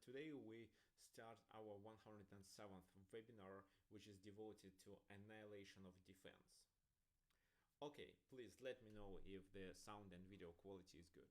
today we start our 107th webinar, which is devoted to Annihilation of Defense. Okay, please let me know if the sound and video quality is good.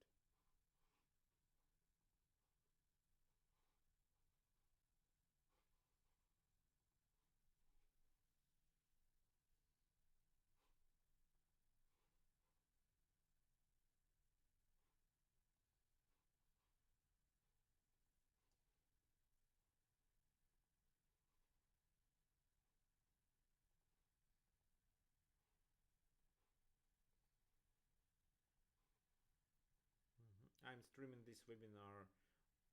I'm streaming this webinar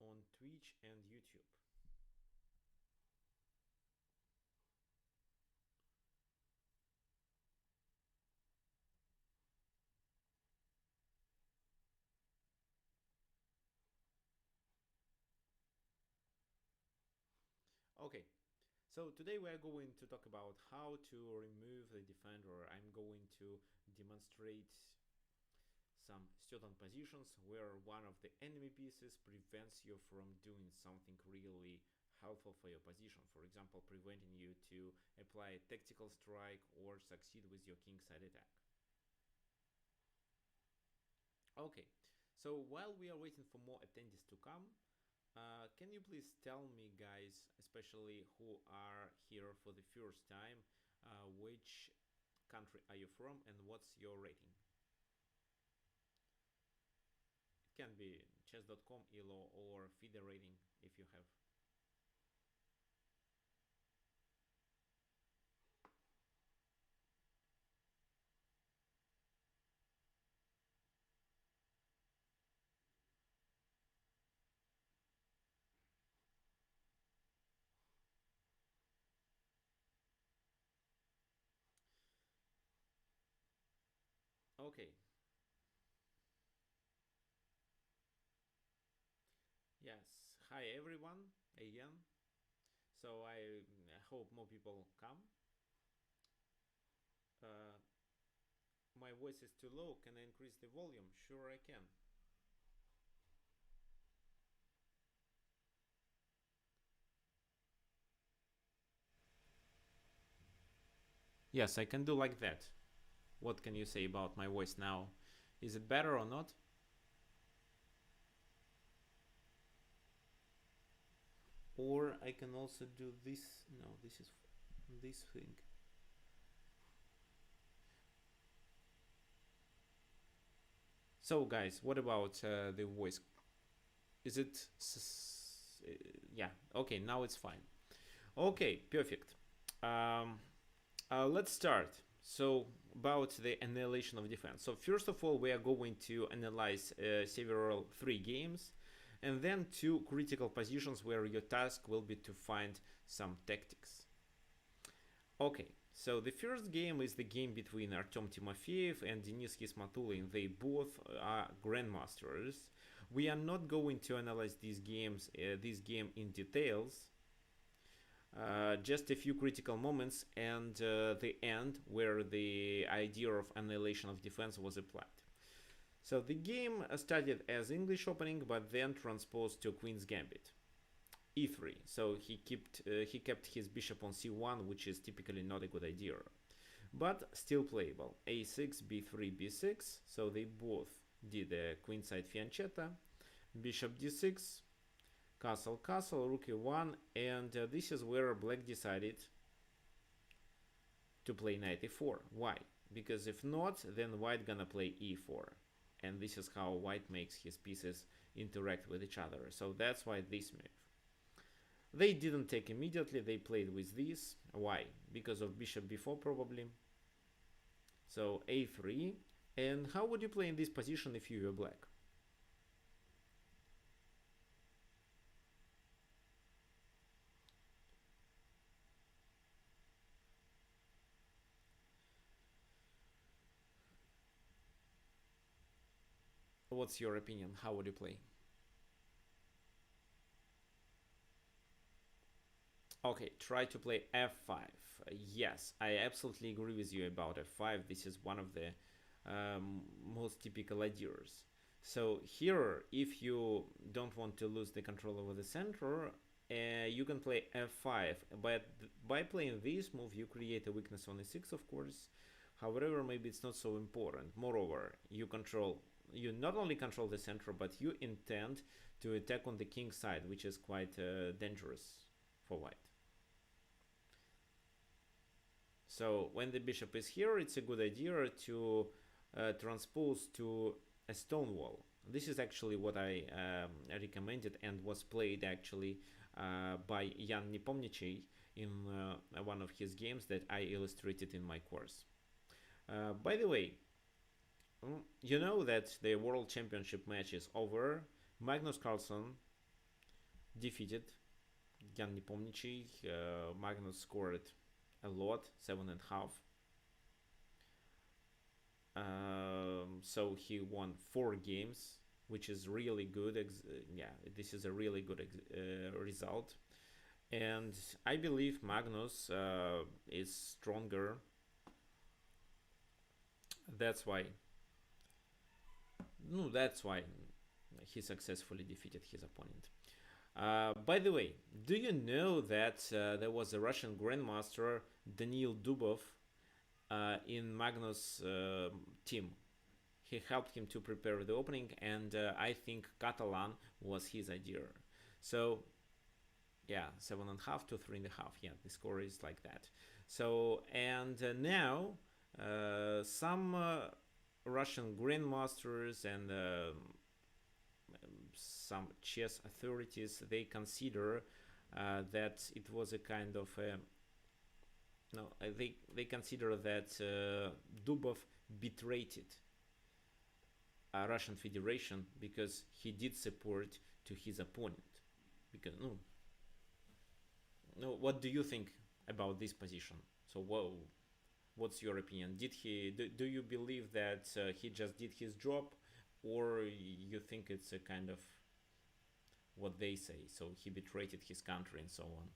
on Twitch and YouTube. Okay, so today we are going to talk about how to remove the defender. I'm going to demonstrate some certain positions where one of the enemy pieces prevents you from doing something really helpful for your position. For example, preventing you to apply a tactical strike or succeed with your kingside attack. Okay, so while we are waiting for more attendees to come, can you please tell me, guys, especially who are here for the first time, which country are you from and what's your rating? Can be chess.com, ELO, or FIDE rating if you have. Okay. Yes, hi everyone again. So I hope more people come. My voice is too low. Can I increase the volume? Sure I can. Yes, I can do like that. What can you say about my voice now? Is it better or not? Or I can also do this. No, this is this thing. So guys, what about the voice? Is it yeah, okay, now it's fine. Okay, perfect. Let's start. So about the annihilation of defense. So first of all, we are going to analyze several 3 games and then 2 critical positions where your task will be to find some tactics. Okay, so the first game is the game between Artem Timofeev and Denis Hismatulin. They both are grandmasters. We are not going to analyze this game in details. Just a few critical moments and the end where the idea of annihilation of defense was applied. So the game started as English opening, but then transposed to Queen's Gambit. E3, so he kept his bishop on c1, which is typically not a good idea, but still playable. a6, b3, b6, so they both did a queenside fiancetta, bishop d6, castle, castle, rook e1, and this is where black decided to play knight e4. Why? Because if not, then white gonna play e4, and this is how white makes his pieces interact with each other. So that's why this move. They didn't take immediately, they played with this. Why? Because of bishop b4 probably. So a3. And how would you play in this position if you were black? What's your opinion? How would you play? Okay, try to play f5. Yes, I absolutely agree with you about f5. This is one of the most typical ideas. So here, if you don't want to lose the control over the center, you can play f5. But by playing this move, you create a weakness on e6, of course. However, maybe it's not so important. Moreover, you not only control the center, but you intend to attack on the king side, which is quite dangerous for white. So when the bishop is here, it's a good idea to transpose to a stone wall. This is actually what I recommended and was played actually by Jan Nepomniachtchi in one of his games that I illustrated in my course. By the way, you know that the World Championship match is over. Magnus Carlsen defeated Jan Nepomniachtchi. Magnus scored a lot, 7.5. So he won 4 games, which is really good. Yeah, this is a really good result. And I believe Magnus is stronger. That's why he successfully defeated his opponent. By the way, do you know that there was a Russian grandmaster, Daniil Dubov, in Magnus' team? He helped him to prepare the opening, and I think Catalan was his idea. So, yeah, 7.5 to 3.5. Yeah, the score is like that. So, and now some Russian grandmasters and some chess authorities, they consider that it was a kind of they consider that Dubov betrayed Russian Federation because he did support to his opponent. Because what do you think about this position? So what's your opinion? Do you believe that he just did his job, or you think it's a kind of what they say, so he betrayed his country and so on?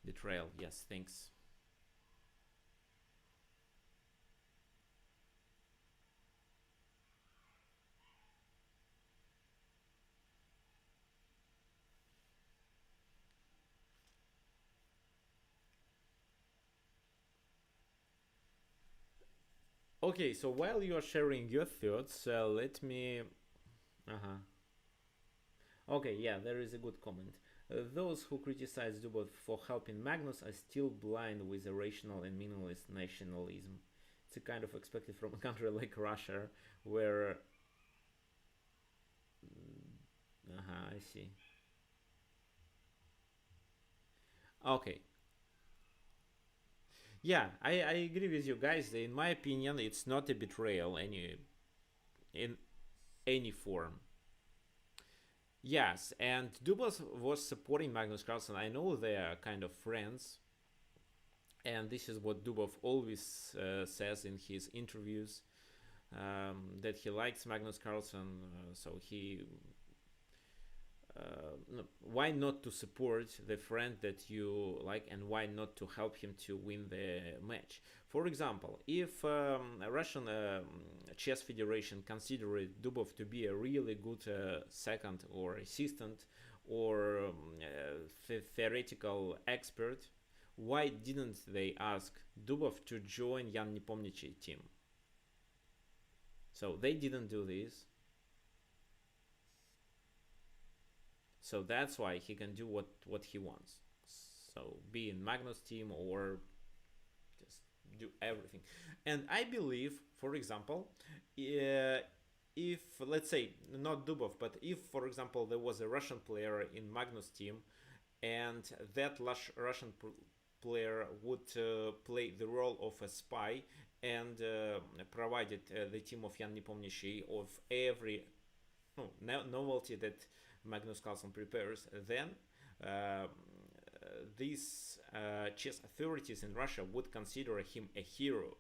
Betrayal, yes, thanks. Okay, so while you are sharing your thoughts, let me... Uh-huh. Okay, yeah, there is a good comment. Those who criticize Dubov for helping Magnus are still blind with irrational and meaningless nationalism. It's a kind of expected from a country like Russia, where... I see. Okay. Yeah, I agree with you guys. In my opinion, it's not a betrayal in any form. Yes, and Dubas was supporting Magnus Carlsen. I know they are kind of friends, and this is what Dubov always says in his interviews, that he likes Magnus Carlsen. So he, why not to support the friend that you like, and why not to help him to win the match? For example, if a Russian chess federation considered Dubov to be a really good second or assistant or theoretical expert, why didn't they ask Dubov to join Jan Nepomniachtchi team? So they didn't do this. So that's why he can do what he wants. So be in Magnus team or just do everything. And I believe, for example, if let's say not Dubov, but if, for example, there was a Russian player in Magnus team, and that Russian player would play the role of a spy and provided the team of Jan Nepomniachtchi of every novelty that Magnus Carlsen prepares, then these chess authorities in Russia would consider him a hero.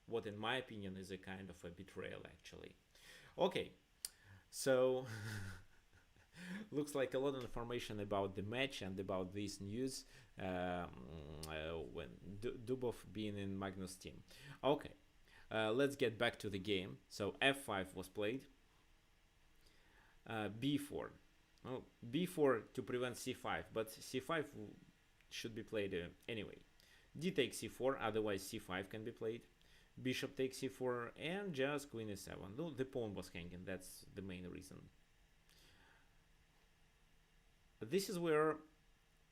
What, in my opinion, is a kind of a betrayal, actually. Okay, so looks like a lot of information about the match and about this news when Dubov being in Magnus team. Okay, Let's get back to the game. So f5 was played. b4. Oh, b4 to prevent c5, but c5 should be played anyway. D takes c4, otherwise c5 can be played. Bishop takes c4, and just queen e7. No, the pawn was hanging, that's the main reason. This is where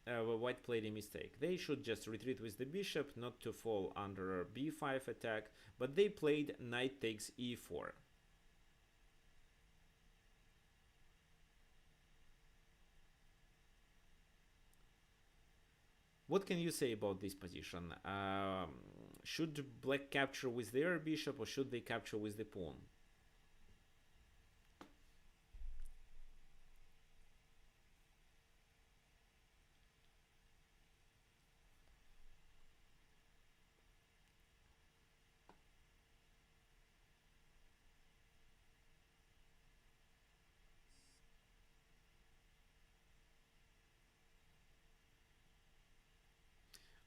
white played a mistake. They should just retreat with the bishop, not to fall under b5 attack, but they played knight takes e4. What can you say about this position? Should black capture with their bishop, or should they capture with the pawn?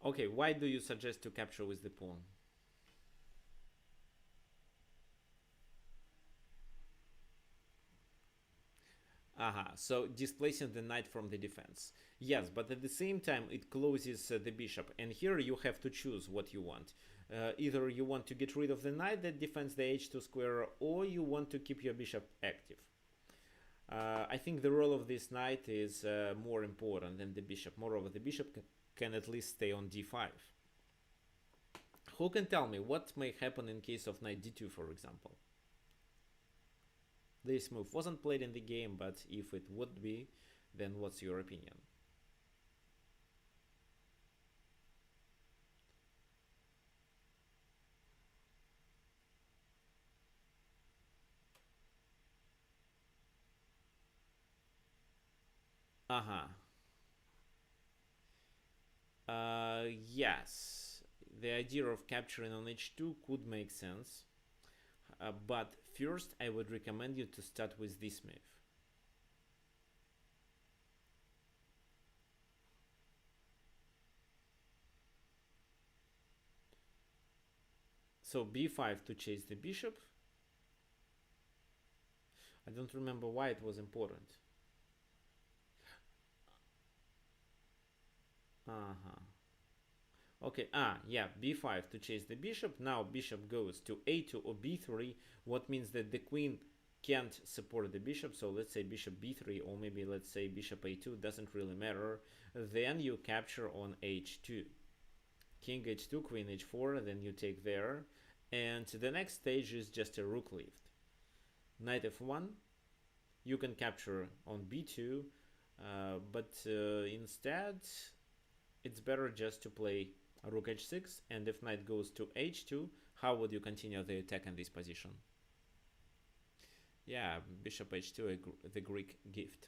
Okay, why do you suggest to capture with the pawn? Aha, so displacing the knight from the defense. Yes, but at the same time it closes the bishop, and here you have to choose what you want. Either you want to get rid of the knight that defends the h2 square, or you want to keep your bishop active. I think the role of this knight is more important than the bishop. Moreover, the bishop can at least stay on d5. Who can tell me what may happen in case of knight d2, for example? This move wasn't played in the game, but if it would be, then what's your opinion? Uh-huh. Yes, the idea of capturing on h2 could make sense, but first I would recommend you to start with this move. So b5 to chase the bishop. I don't remember why it was important. Okay, yeah, b5 to chase the bishop. Now bishop goes to a2 or b3, what means that the queen can't support the bishop. So let's say bishop b3, or maybe let's say bishop a2, doesn't really matter. Then you capture on h2. King h2, queen h4, then you take there. And the next stage is just a rook lift. Knight f1, you can capture on b2, but instead it's better just to play rook h6, and if knight goes to h2, how would you continue the attack in this position? Yeah, bishop h2, the Greek gift.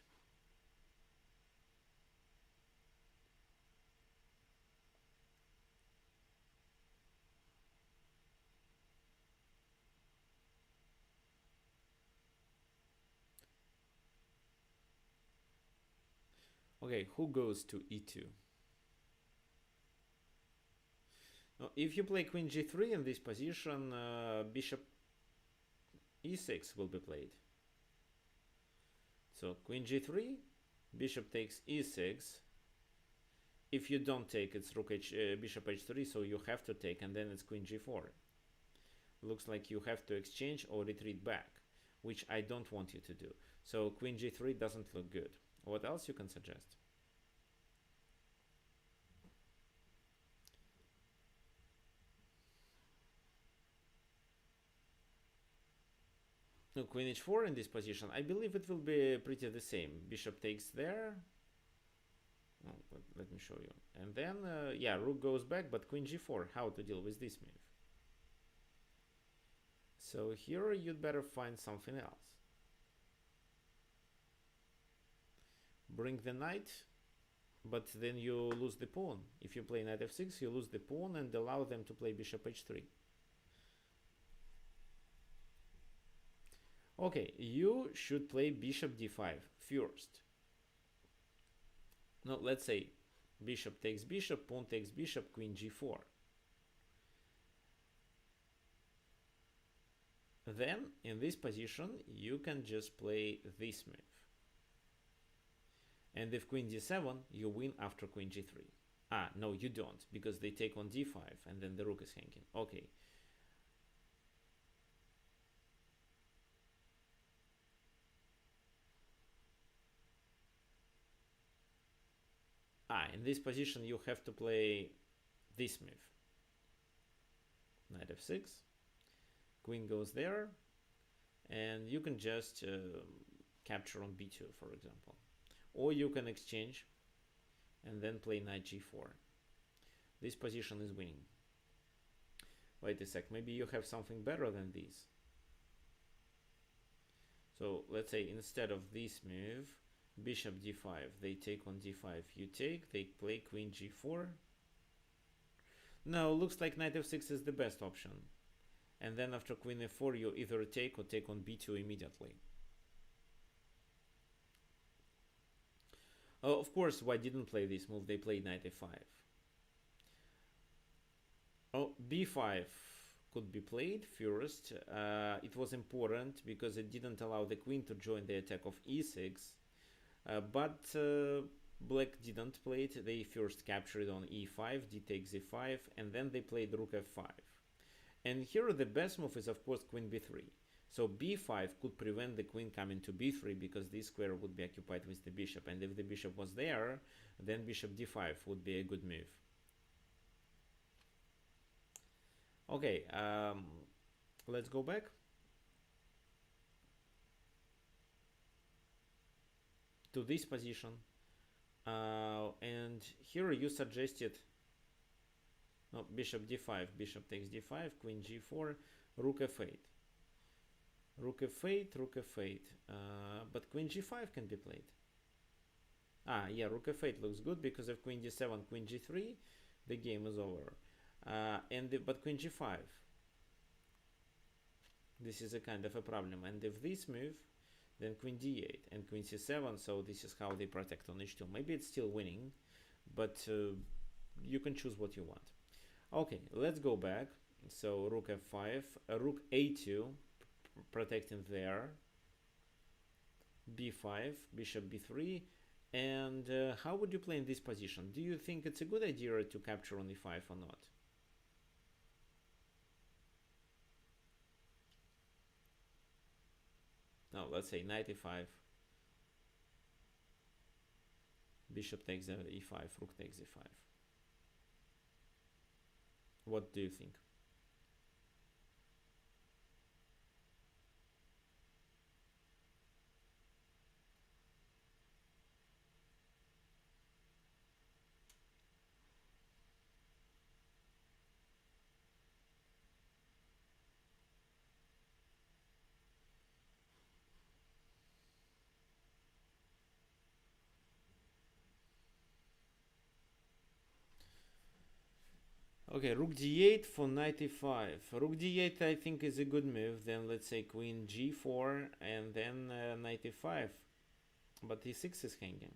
Okay, who goes to e2? Now, if you play queen g3 in this position, bishop e6 will be played. So queen g3, bishop takes e6. If you don't take, it's bishop h3, so you have to take, and then it's queen g4. Looks like you have to exchange or retreat back, which I don't want you to do. So queen g3 doesn't look good. What else you can suggest? No, queen h4 in this position, I believe it will be pretty the same. Bishop takes there. Oh, let me show you. And then, yeah, rook goes back, but queen g4. How to deal with this move? So here you'd better find something else. Bring the knight, but then you lose the pawn. If you play knight f6, you lose the pawn and allow them to play bishop h3. Okay, you should play bishop d5 first. No, let's say bishop takes bishop, pawn takes bishop, queen g4. Then in this position you can just play this move. And if queen d7, you win after queen g3. Ah, no, you don't, because they take on d5 and then the rook is hanging. Okay. Ah, in this position you have to play this move. Knight f6. Queen goes there. And you can just capture on b2, for example. Or you can exchange and then play knight g4. This position is winning. Wait a sec, maybe you have something better than this. So let's say instead of this move, bishop d5, they take on d5, you take, they play queen g4. No, looks like knight f6 is the best option. And then after queen f4, you either take or take on b2 immediately. Oh, of course, why didn't play this move? They played knight f5. Oh, b5 could be played first. It was important because it didn't allow the queen to join the attack of e6. But black didn't play it. They first captured on e5, d takes e5, and then they played rook f5. And here the best move is of course queen b3. So b5 could prevent the queen coming to b3 because this square would be occupied with the bishop. And if the bishop was there, then bishop d5 would be a good move. Okay, let's go back. To this position. And here you suggested no, bishop d5, bishop takes d5, queen g4, rook f8. Rook f8, rook f8. But queen g5 can be played. Ah, yeah, rook f8 looks good because if queen d7, queen g3, the game is over. But queen g5, this is a kind of a problem. And if this move, then queen d8 and queen c7. So this is how they protect on h2. Maybe it's still winning, but you can choose what you want. Okay, let's go back. So rook f5, rook a2, protecting there. b5, bishop b3. And how would you play in this position? Do you think it's a good idea to capture on e5 or not? No, let's say knight e5. Bishop takes e5, rook takes e5. What do you think? Okay, rook d8 for knight e5. Rook d8 I think is a good move. Then let's say queen g4 and then knight e5. But e6 is hanging.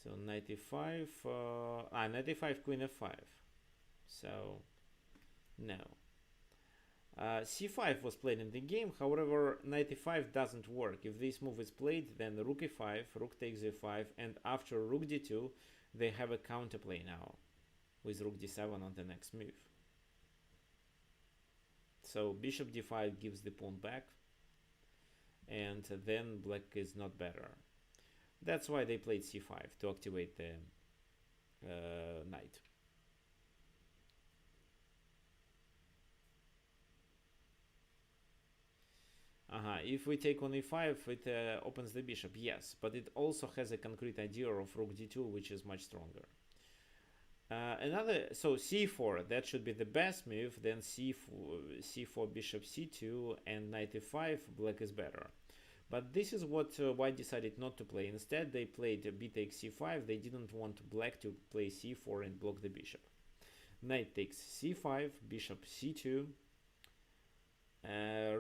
So knight e5, knight e5, queen f5. So, no. c5 was played in the game, however, knight e5 doesn't work. If this move is played, then rook e5, rook takes e5, and after rook d2, they have a counterplay now, with rook d7 on the next move. So bishop d5 gives the pawn back, and then black is not better. That's why they played c5, to activate the knight. If we take on e5, it opens the bishop, yes, but it also has a concrete idea of rook d2, which is much stronger. So c4, that should be the best move, then c4, bishop c2, and knight e5, black is better. But this is what white decided not to play. Instead, they played b takes c5. They didn't want black to play c4 and block the bishop. Knight takes c5, bishop c2,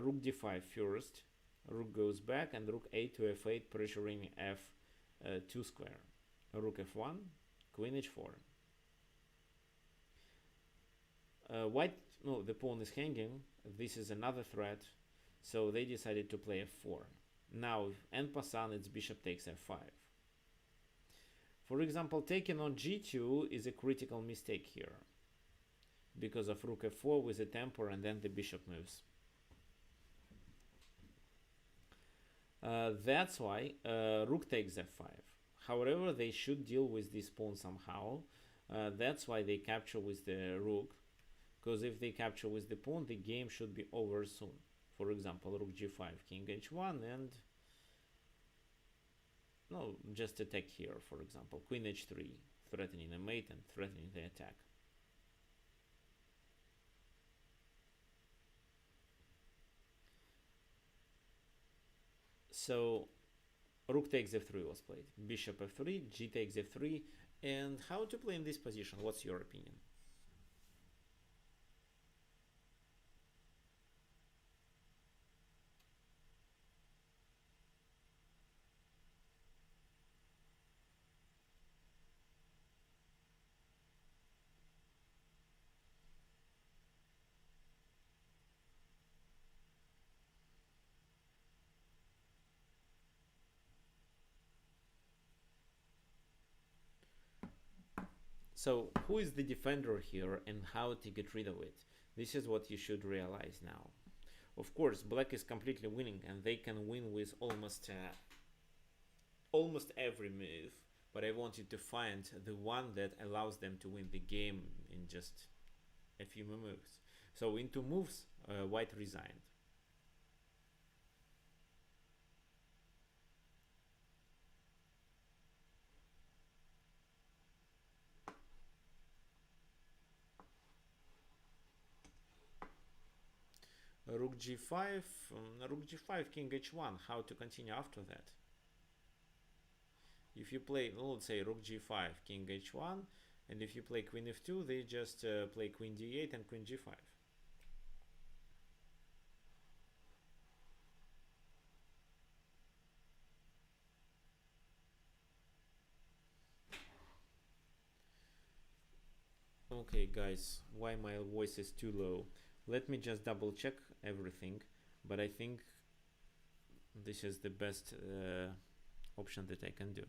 rook d5 first, rook goes back, and rook a to f8, pressuring f2 square. Rook f1, queen h4. White, no, the pawn is hanging. This is another threat. So they decided to play f4. Now, en passant, it's bishop takes f5. For example, taking on g2 is a critical mistake here because of rook f4 with a tempo, and then the bishop moves. That's why rook takes f5. However, they should deal with this pawn somehow. That's why they capture with the rook, because if they capture with the pawn, the game should be over soon. For example, rook g5, king h1, and no, just attack here. For example, queen h3, threatening a mate and threatening the attack. So rook takes f3 was played, bishop f3, g takes f3. And how to play in this position? What's your opinion? So who is the defender here and how to get rid of it? This is what you should realize now. Of course, black is completely winning and they can win with almost every move, but I wanted to find the one that allows them to win the game in just a few moves. So in 2 moves, white resigned. Rook g5, rook g5, king h1. How to continue after that? If you play, let's say, rook g5, king h1, and if you play queen f2, they just play queen d8 and queen g5. Okay, guys, why my voice is too low? Let me just double check everything, but I think this is the best option that I can do.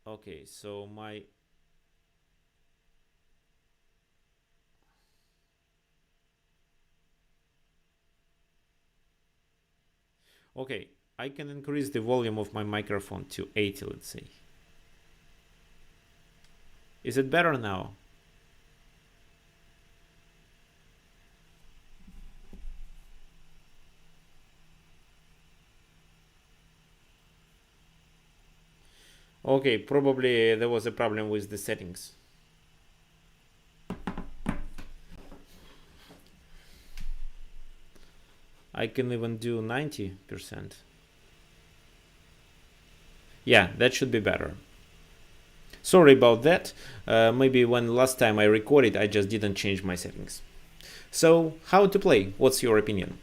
Okay, so my okay, I can increase the volume of my microphone to 80, let's say. Is it better now? Okay, probably there was a problem with the settings. I can even do 90%. Yeah, that should be better. Sorry about that. Maybe when last time I recorded, I just didn't change my settings. So, how to play? What's your opinion?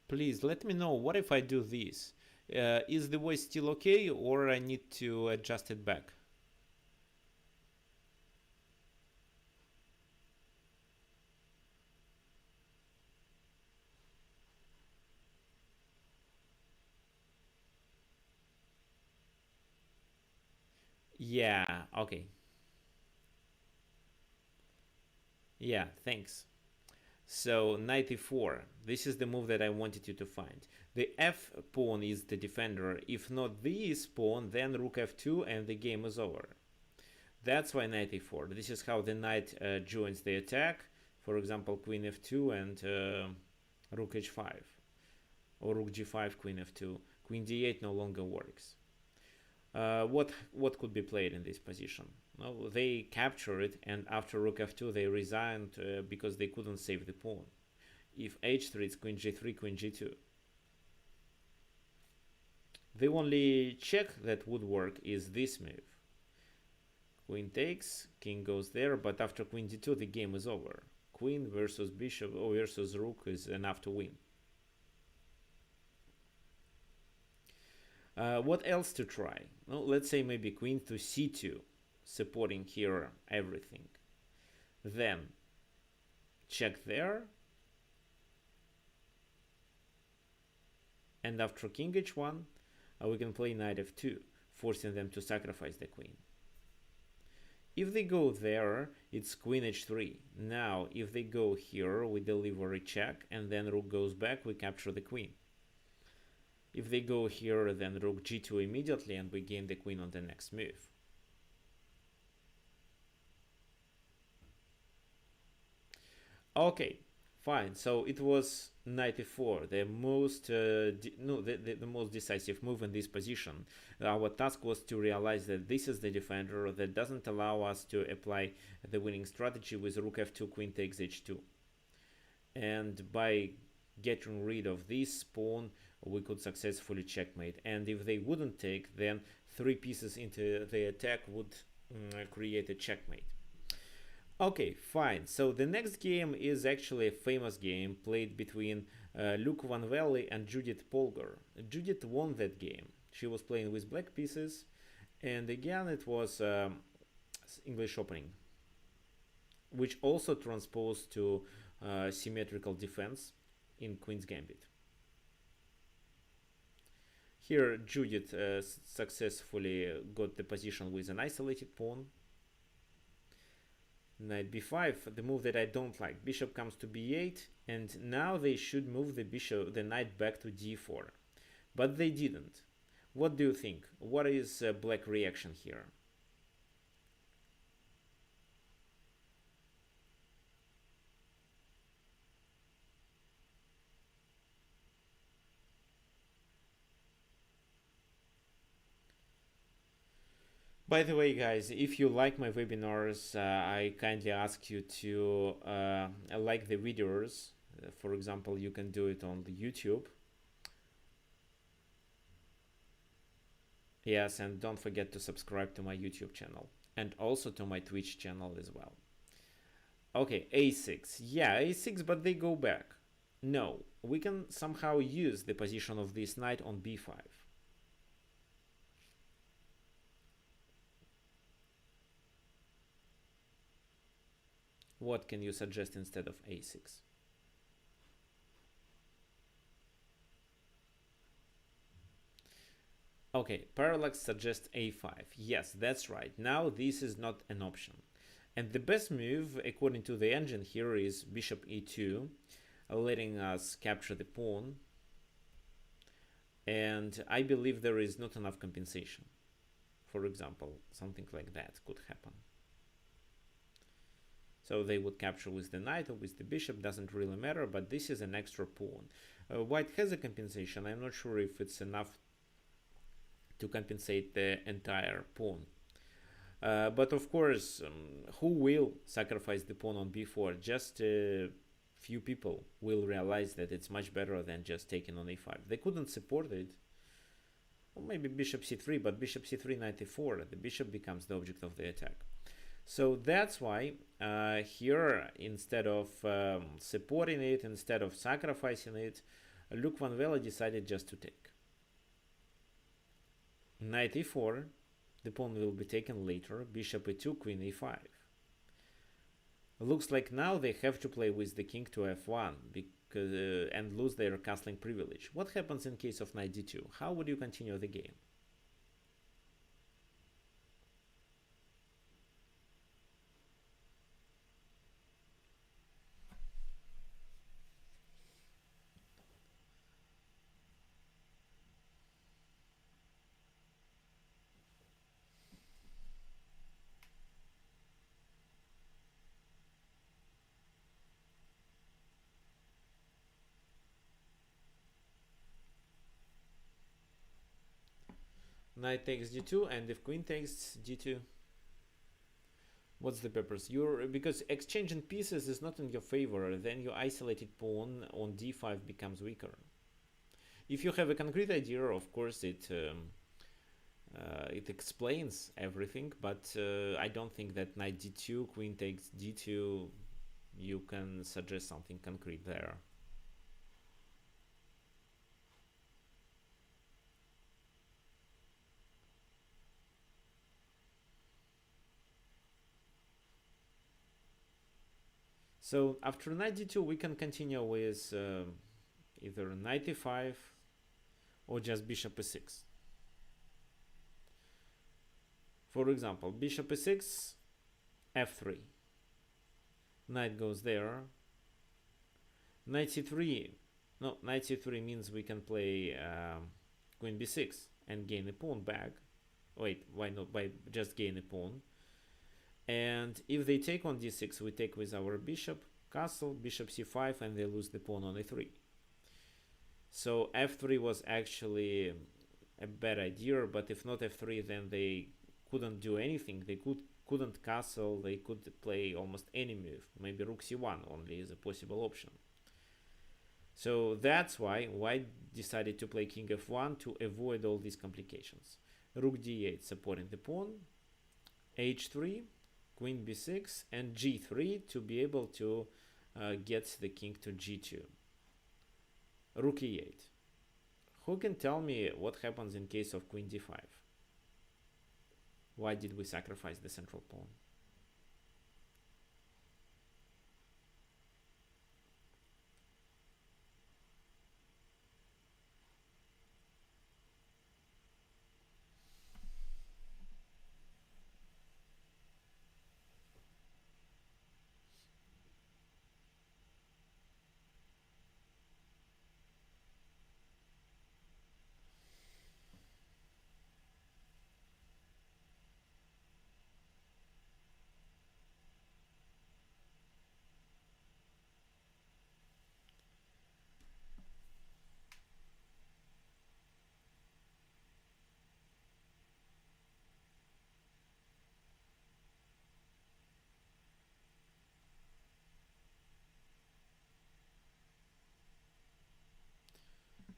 Please let me know, what if I do this? Is the voice still okay, or I need to adjust it back? Yeah, okay. Yeah, thanks. So 94, this is the move that I wanted you to find. The f pawn is the defender. If not this pawn, then rook f2 and the game is over. That's why 94. This is how the knight joins the attack. For example, queen f2 and rook h5. Or rook g5, queen f2. Queen d8 no longer works. What could be played in this position? No, they capture it, and after rook f2 they resigned because they couldn't save the pawn. If h3, it's queen g3, queen g2. The only check that would work is this move. Queen takes, king goes there, but after queen d2 the game is over. Queen versus bishop or versus rook is enough to win. What else to try? Well, let's say maybe queen to c2, supporting here everything. Then check there, and after king h1 we can play knight f2, forcing them to sacrifice the queen. If they go there, it's queen h3. Now if they go here, we deliver a check, and then rook goes back, we capture the queen. If they go here, then rook g2 immediately, and we gain the queen on the next move. Okay, fine. So it was knight e4, the most decisive move in this position. Our task was to realize that this is the defender that doesn't allow us to apply the winning strategy with rook f2, queen takes h2. And by getting rid of this pawn, we could successfully checkmate. And if they wouldn't take, then 3 pieces into the attack would create a checkmate. Okay, fine. So the next game is actually a famous game played between Luke Van Velde and Judith Polgar. Judith won that game. She was playing with black pieces, and again it was English opening, which also transposed to symmetrical defense in Queen's Gambit. Here Judith successfully got the position with an isolated pawn. Knight b5, the move that I don't like. Bishop comes to b8, and now they should move the knight back to d4. But they didn't. What do you think? What is black reaction here? By the way, guys, if you like my webinars, I kindly ask you to like the videos. For example, you can do it on the YouTube. Yes, and don't forget to subscribe to my YouTube channel and also to my Twitch channel as well. Okay, a6. Yeah, a6, but they go back. No, we can somehow use the position of this knight on b5. What can you suggest instead of a6? Okay, Parallax suggests a5. Yes, that's right. Now this is not an option. And the best move, according to the engine here, is bishop e2, letting us capture the pawn. And I believe there is not enough compensation. For example, something like that could happen. So they would capture with the knight or with the bishop, doesn't really matter, but this is an extra pawn. White has a compensation. I'm not sure if it's enough to compensate the entire pawn. But of course, who will sacrifice the pawn on b4? Just a few people will realize that it's much better than just taking on a5. They couldn't support it. Or maybe bishop c3, but bishop c3, knight e4, the bishop becomes the object of the attack. So that's why here, instead of supporting it, instead of sacrificing it, Luke Van Velde decided just to take. Knight e4, the pawn will be taken later, bishop e2, queen e5. Looks like now they have to play with the king to f1 because, and lose their castling privilege. What happens in case of knight d2? How would you continue the game? Knight takes d2, and if queen takes d2, what's the purpose? Because exchanging pieces is not in your favor, then your isolated pawn on d5 becomes weaker. If you have a concrete idea, of course it explains everything, but I don't think that knight d2, queen takes d2, you can suggest something concrete there. So after knight d2, we can continue with either knight e5 or just bishop e6. For example, bishop e6, f3. Knight goes there. Knight c3. No, knight c3 means we can play queen b6 and gain a pawn back. Wait, why not? By just gain a pawn. And if they take on d6, we take with our bishop, castle, bishop c5, and they lose the pawn on a3. So f3 was actually a bad idea, but if not f3, then they couldn't do anything. They couldn't castle, they could play almost any move. Maybe rook c1 only is a possible option. So that's why White decided to play king f1 to avoid all these complications. Rook d8 supporting the pawn, h3, queen b6, and g3 to be able to get the king to g2. Rook e8. Who can tell me what happens in case of queen d5? Why did we sacrifice the central pawn?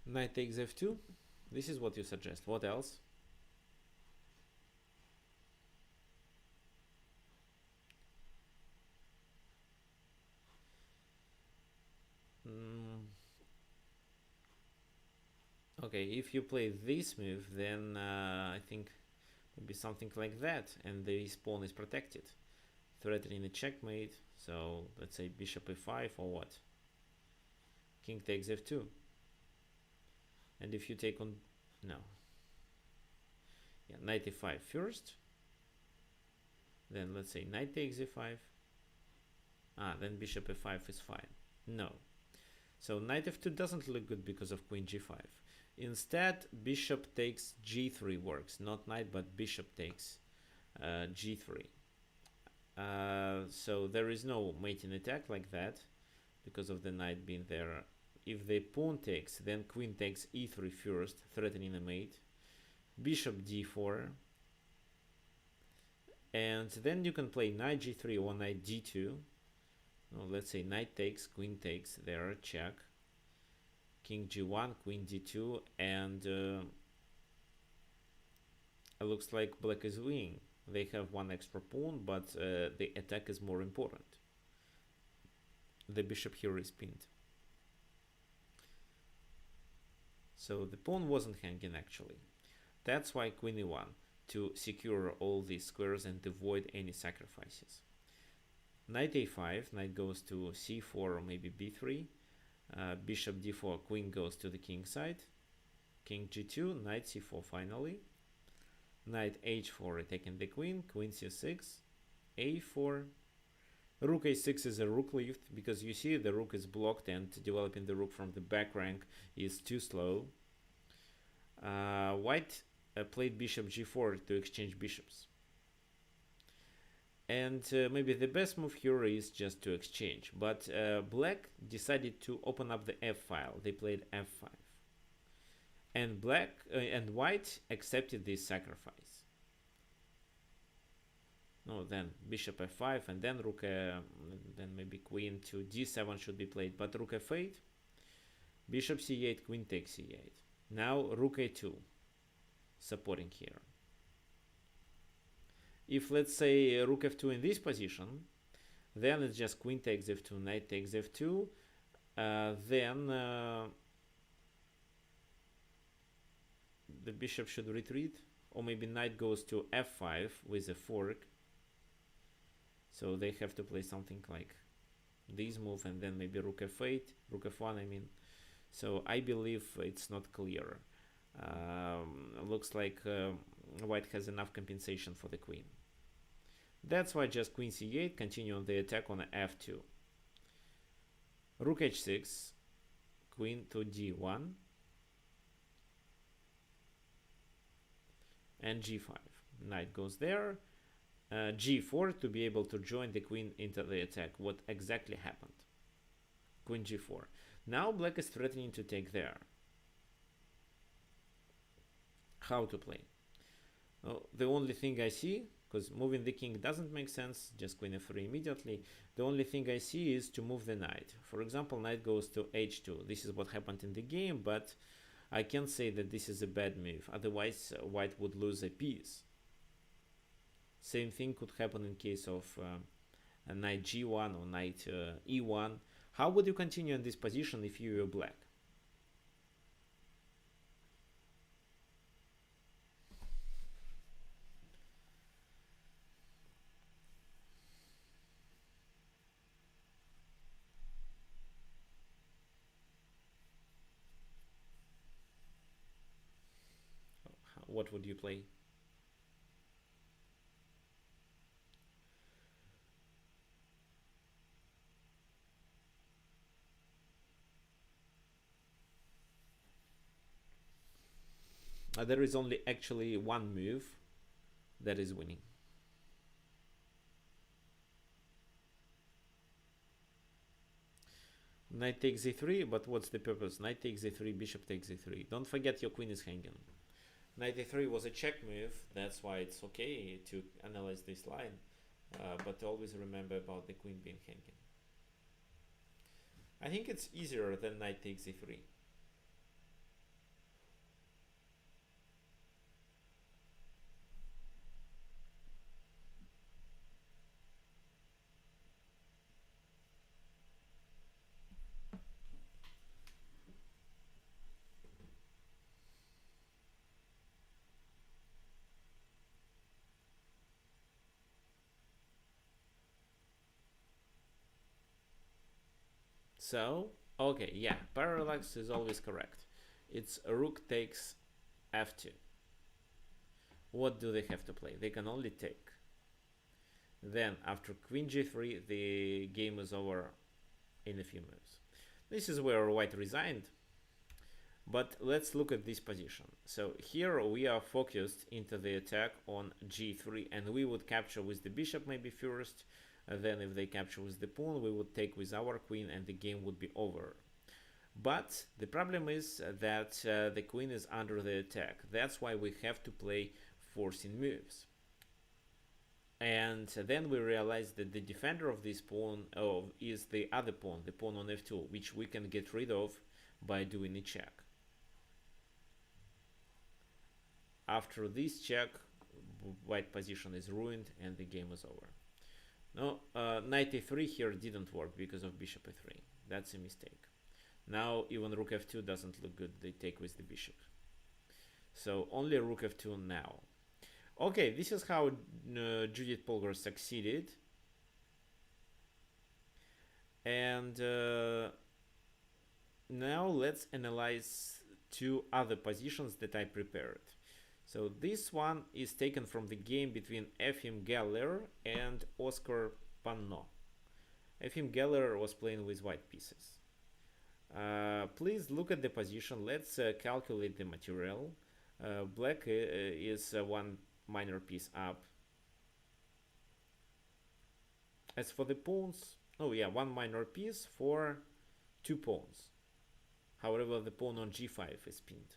Knight takes f2. This is what you suggest. What else? Okay, if you play this move, then I think maybe something like that, and this pawn is protected, threatening a checkmate. So let's say bishop e5 or what? King takes f2. And if you take on, no, yeah, knight e5 first, then let's say knight takes e5, then bishop e5 is fine. No, so knight f2 doesn't look good because of queen g5. Instead, bishop takes g3 works, not knight but bishop takes g3. So there is no mating attack like that because of the knight being there. If the pawn takes, then queen takes e3 first, threatening a mate. Bishop d4. And then you can play knight g3 or knight d2. No, let's say knight takes, queen takes, there, check. King g1, queen d2, and it looks like black is winning. They have one extra pawn, but the attack is more important. The bishop here is pinned. So the pawn wasn't hanging actually. That's why queen e1, to secure all these squares and avoid any sacrifices. Knight a5, knight goes to c4 or maybe b3. Bishop d4, queen goes to the king side. King g2, knight c4 finally. Knight h4 attacking the queen, queen c6, a4. Rook a6 is a rook lift because you see the rook is blocked and developing the rook from the back rank is too slow. White played bishop g4 to exchange bishops. And maybe the best move here is just to exchange. But black decided to open up the f file. They played f5. And white accepted this sacrifice. No, then bishop f5 and then rook then maybe queen to d7 should be played, but rook f8. Bishop c8, queen takes c8. Now rook a2, supporting here. If let's say rook f2 in this position, then it's just queen takes f2, knight takes f2. Then the bishop should retreat, or maybe knight goes to f5 with a fork. So they have to play something like this move, and then maybe rook f8, rook f1, I mean. So I believe it's not clear. Looks like white has enough compensation for the queen. That's why just queen c8, continue on the attack on f2. Rook h6, queen to d1, and g5. Knight goes there. G4 to be able to join the queen into the attack. What exactly happened? Queen g4. Now black is threatening to take there. How to play? Well, the only thing I see, because moving the king doesn't make sense, just queen f3 immediately. The only thing I see is to move the knight. For example, knight goes to h2. This is what happened in the game, but I can't say that this is a bad move. Otherwise, white would lose a piece. Same thing could happen in case of a knight g1 or knight e1. How would you continue in this position if you were black? What would you play? There is only actually one move that is winning. Knight takes e3, but what's the purpose? Knight takes e3, bishop takes e3. Don't forget your queen is hanging. Knight e3 was a check move, that's why it's okay to analyze this line. But always remember about the queen being hanging. I think it's easier than knight takes e3. So, okay, yeah, parallax is always correct. It's rook takes f2. What do they have to play? They can only take. Then after queen g3, the game is over in a few moves. This is where white resigned. But let's look at this position. So here we are focused into the attack on g3, and we would capture with the bishop maybe first. Then if they capture with the pawn, we would take with our queen and the game would be over. But the problem is that the queen is under the attack. That's why we have to play forcing moves. And then we realize that the defender of this pawn is the other pawn, the pawn on f2, which we can get rid of by doing a check. After this check, white position is ruined and the game is over. No, knight a3 here didn't work because of bishop a3. That's a mistake. Now even rook f2 doesn't look good. They take with the bishop. So only rook f2 now. Okay, this is how Judith Polgar succeeded. And now let's analyze two other positions that I prepared. So this one is taken from the game between Efim Geller and Oscar Panno. Efim Geller was playing with white pieces. Please look at the position. Let's calculate the material. Black is one minor piece up. As for the pawns, oh yeah, one minor piece for two pawns. However, the pawn on g5 is pinned.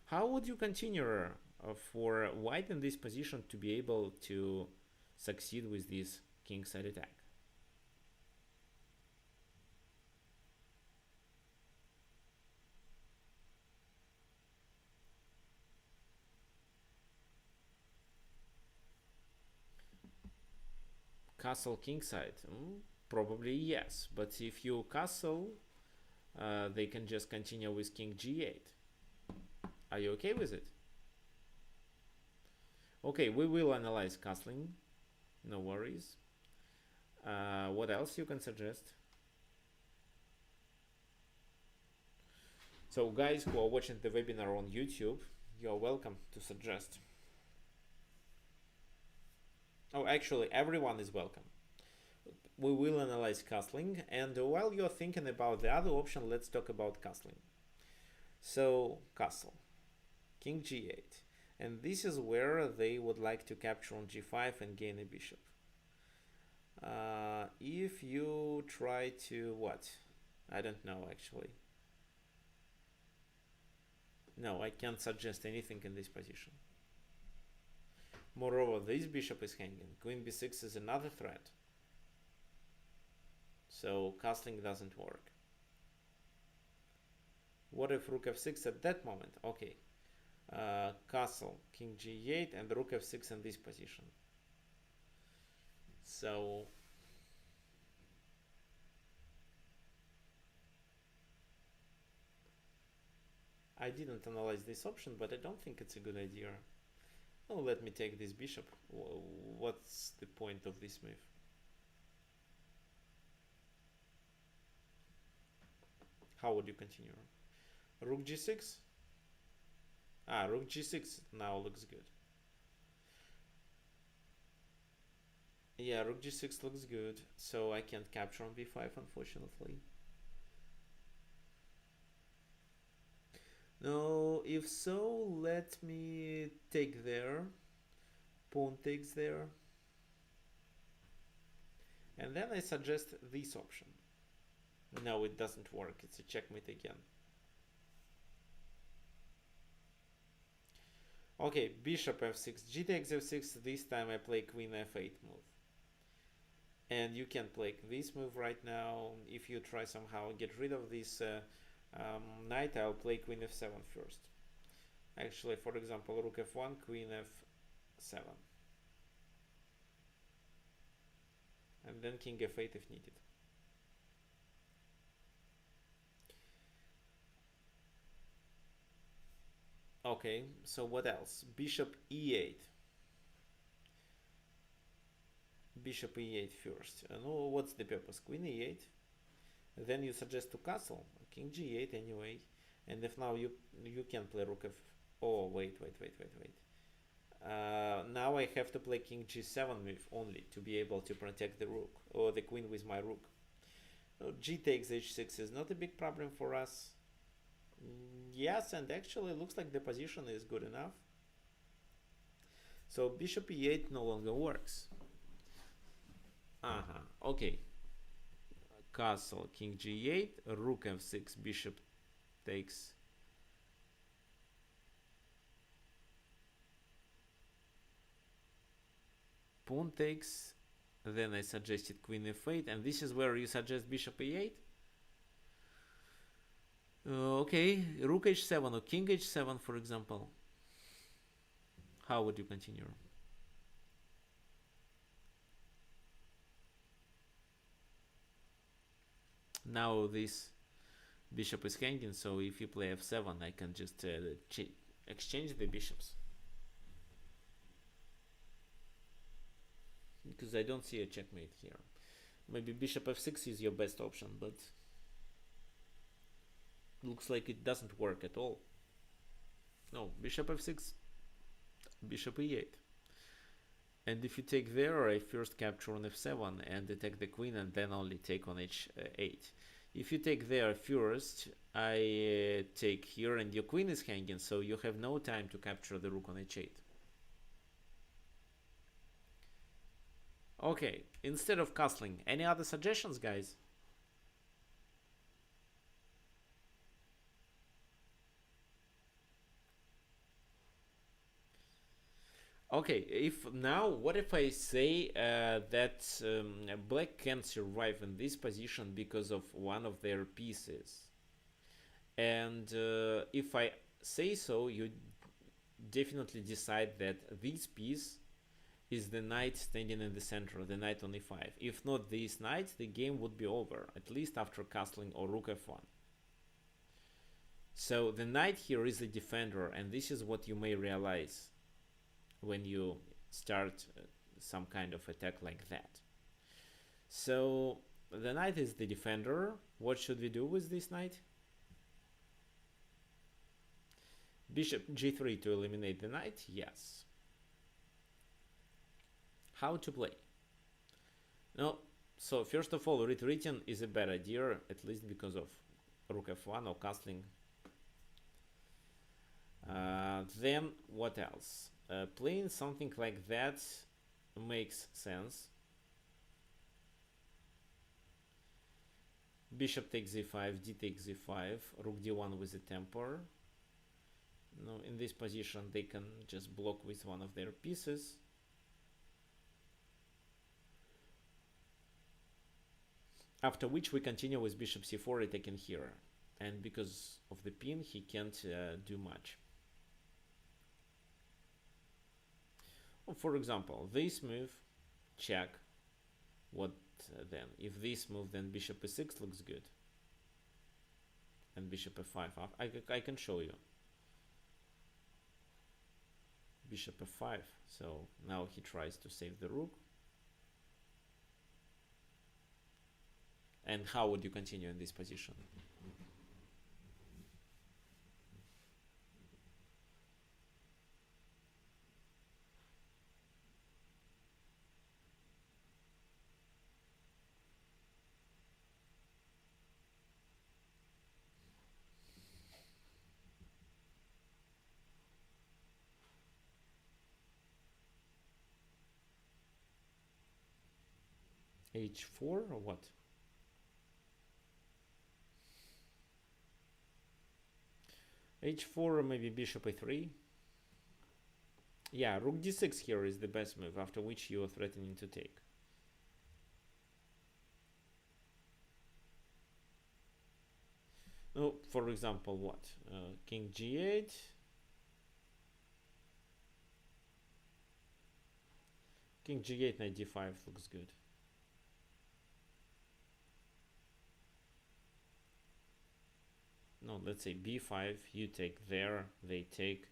How would you continue for white in this position to be able to succeed with this kingside attack? Castle kingside. Probably yes, but if you castle, they can just continue with king g8. Are you okay with it? Okay, we will analyze castling. No worries. What else you can suggest? So guys who are watching the webinar on YouTube, you're welcome to suggest. Oh, actually, everyone is welcome. We will analyze castling, and while you're thinking about the other option, let's talk about castling. So, castle, king g8, and this is where they would like to capture on g5 and gain a bishop. If you try to what? I don't know actually. No, I can't suggest anything in this position. Moreover, this bishop is hanging. Queen b6 is another threat. So castling doesn't work. What if rook f6 at that moment? Okay. Castle, king g8 and rook f6 in this position. So I didn't analyze this option, but I don't think it's a good idea. Oh, let me take this bishop. What's the point of this move? How would you continue? Rook g6? Rook g6 now looks good. Yeah, rook g6 looks good, so I can't capture on b5, unfortunately. No, if so, let me take there. Pawn takes there. And then I suggest this option. No, it doesn't work. It's a checkmate again. Okay, bishop f6, g takes f6. This time I play queen f8 move. And you can play this move right now. If you try somehow get rid of this knight, I'll play queen f7 first. Actually, for example, rook f1, queen f7. And then king f8 if needed. Okay, so what else? Bishop e8. Bishop e8 first. No, what's the purpose? Queen e8. Then you suggest to castle. King g8 anyway. And if now you can play rook f... Oh, wait. Now I have to play king g7 move only to be able to protect the rook. Or the queen with my rook. G takes h6 is not a big problem for us. Yes, and actually looks like the position is good enough. So bishop e8 no longer works. Okay. Castle, king g8, rook f6, bishop takes. Pawn takes. Then I suggested queen f8, and this is where you suggest bishop e8. Okay, rook h7 or king h7, for example. How would you continue? Now this bishop is hanging, so if you play f7, I can just exchange the bishops. Because I don't see a checkmate here. Maybe bishop f6 is your best option, but looks like it doesn't work at all. No, bishop f6, bishop e8. And if you take there, I first capture on f7 and attack the queen and then only take on h8. If you take there first, I take here and your queen is hanging, so you have no time to capture the rook on h8. Okay, instead of castling, any other suggestions, guys? Okay, what if I say that black can survive in this position because of one of their pieces? And if I say so, you definitely decide that this piece is the knight standing in the center, the knight on e5. If not this knight, the game would be over, at least after castling or rook f1. So the knight here is the defender, and this is what you may realize when you start some kind of attack like that. So the knight is the defender. What should we do with this knight? Bishop g3 to eliminate the knight? Yes. How to play? No, so first of all, retreating is a bad idea, at least because of rook f1 or castling. Then what else? Playing something like that makes sense. Bishop takes e5, d takes e5, rook d1 with a temper. No, in this position they can just block with one of their pieces. After which we continue with bishop c4 attacking here, and because of the pin he can't do much. For example, this move, check. What then? If this move, then bishop e6 looks good, and bishop f5. I can show you. Bishop f5. So now he tries to save the rook. And how would you continue in this position? h4 or what? h4 or maybe bishop a3. Yeah, rook d6 here is the best move, after which you are threatening to take. No, for example, what? King g8. King g8, knight d5 looks good. No, let's say b5, you take there, they take,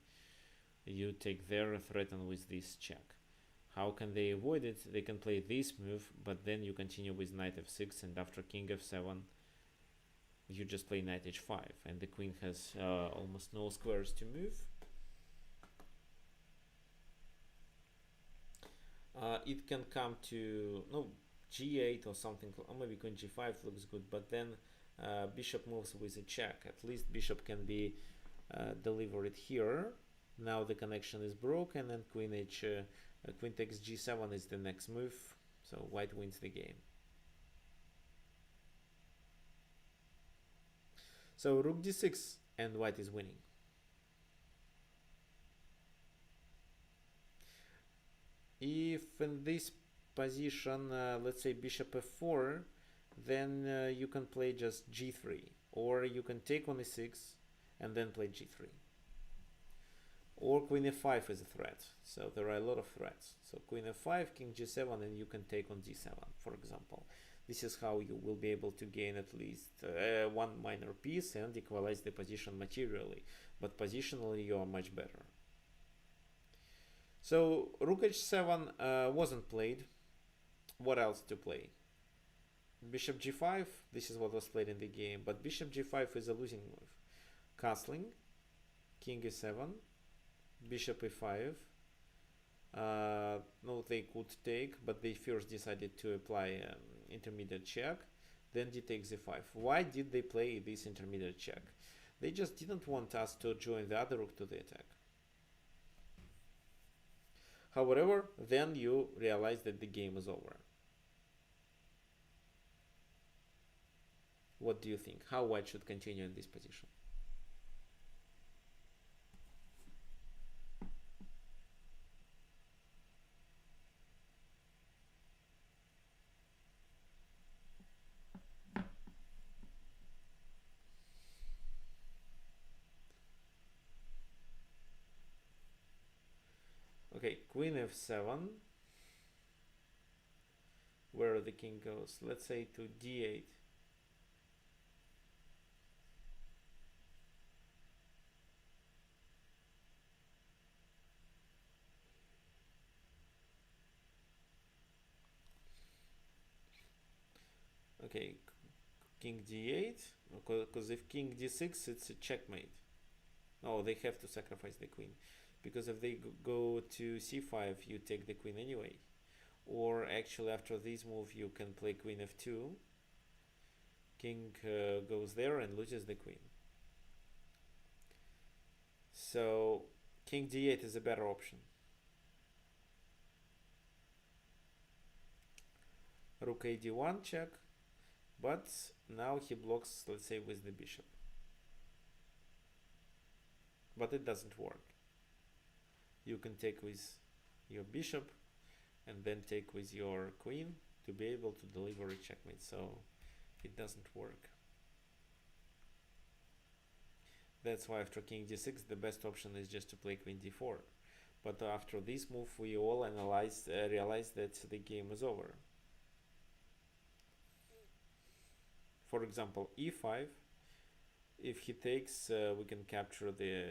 you take there, threaten with this check. How can they avoid it? They can play this move, but then you continue with knight f6, and after king f7 you just play knight h5, and the queen has almost no squares to move. It can come to g8 or something, or maybe queen g5 looks good, but then bishop moves with a check. At least bishop can be delivered here. Now the connection is broken, and queen takes g7 is the next move, so white wins the game. So rook d6 and white is winning. If in this position, let's say bishop f4, then you can play just g3, or you can take on e6 and then play g3. Or queen f5 is a threat, so there are a lot of threats. So queen f5, king g7, and you can take on d7, for example. This is how you will be able to gain at least one minor piece and equalize the position materially, but positionally you are much better. So rook h7 wasn't played. What else to play? Bishop g5, this is what was played in the game, but bishop g5 is a losing move. Castling, king e7, bishop e5. No, they could take, but they first decided to apply intermediate check, then d takes e5. Why did they play this intermediate check? They just didn't want us to join the other rook to the attack. However, then you realize that the game is over. What do you think? How white should continue in this position? Okay, queen f7. where the king goes. Let's say to d8. Okay, king d8, because if king d6, it's a checkmate. Oh, they have to sacrifice the queen, because if they go to c5, you take the queen anyway. Or actually, after this move, you can play queen f2. King goes there and loses the queen. So king d8 is a better option. Rook a d1 check, but now he blocks, let's say, with the bishop. But it doesn't work. You can take with your bishop and then take with your queen to be able to deliver a checkmate, so it doesn't work. That's why after king d6 the best option is just to play queen d4. But after this move we all realized that the game is over. For example, e5, if he takes, we can capture the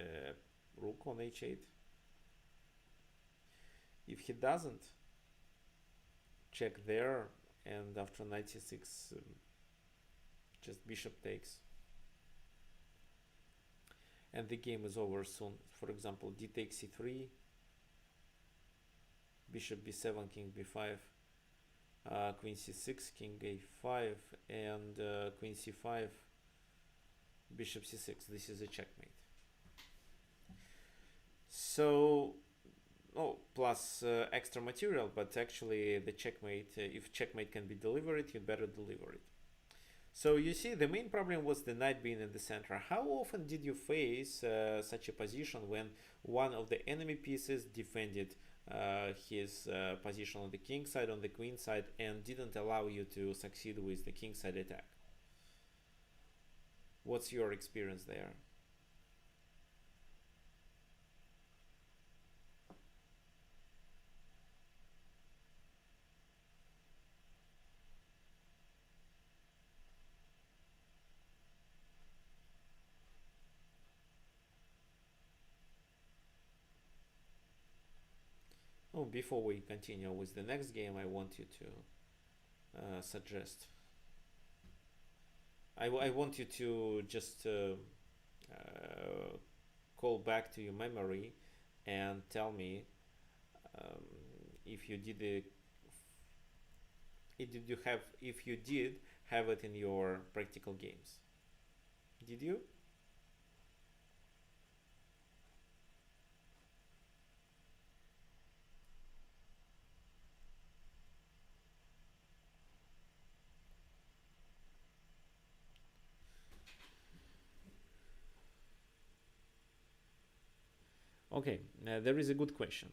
rook on h8. If he doesn't, check there, and after knight c6, just bishop takes. And the game is over soon. For example, d takes c3, bishop b7, king b5, queen c6, king a5, and queen c5, bishop c6. This is a checkmate. So, oh, plus extra material, but actually the checkmate, if checkmate can be delivered, you'd better deliver it. So you see, the main problem was the knight being in the center. How often did you face such a position when one of the enemy pieces defended his position on the king side, on the queen side, and didn't allow you to succeed with the king side attack? What's your experience there? Oh, before we continue with the next game, I want you to suggest. I want you to just call back to your memory and tell me if you did if you did have it in your practical games. Did you? Okay, there is a good question.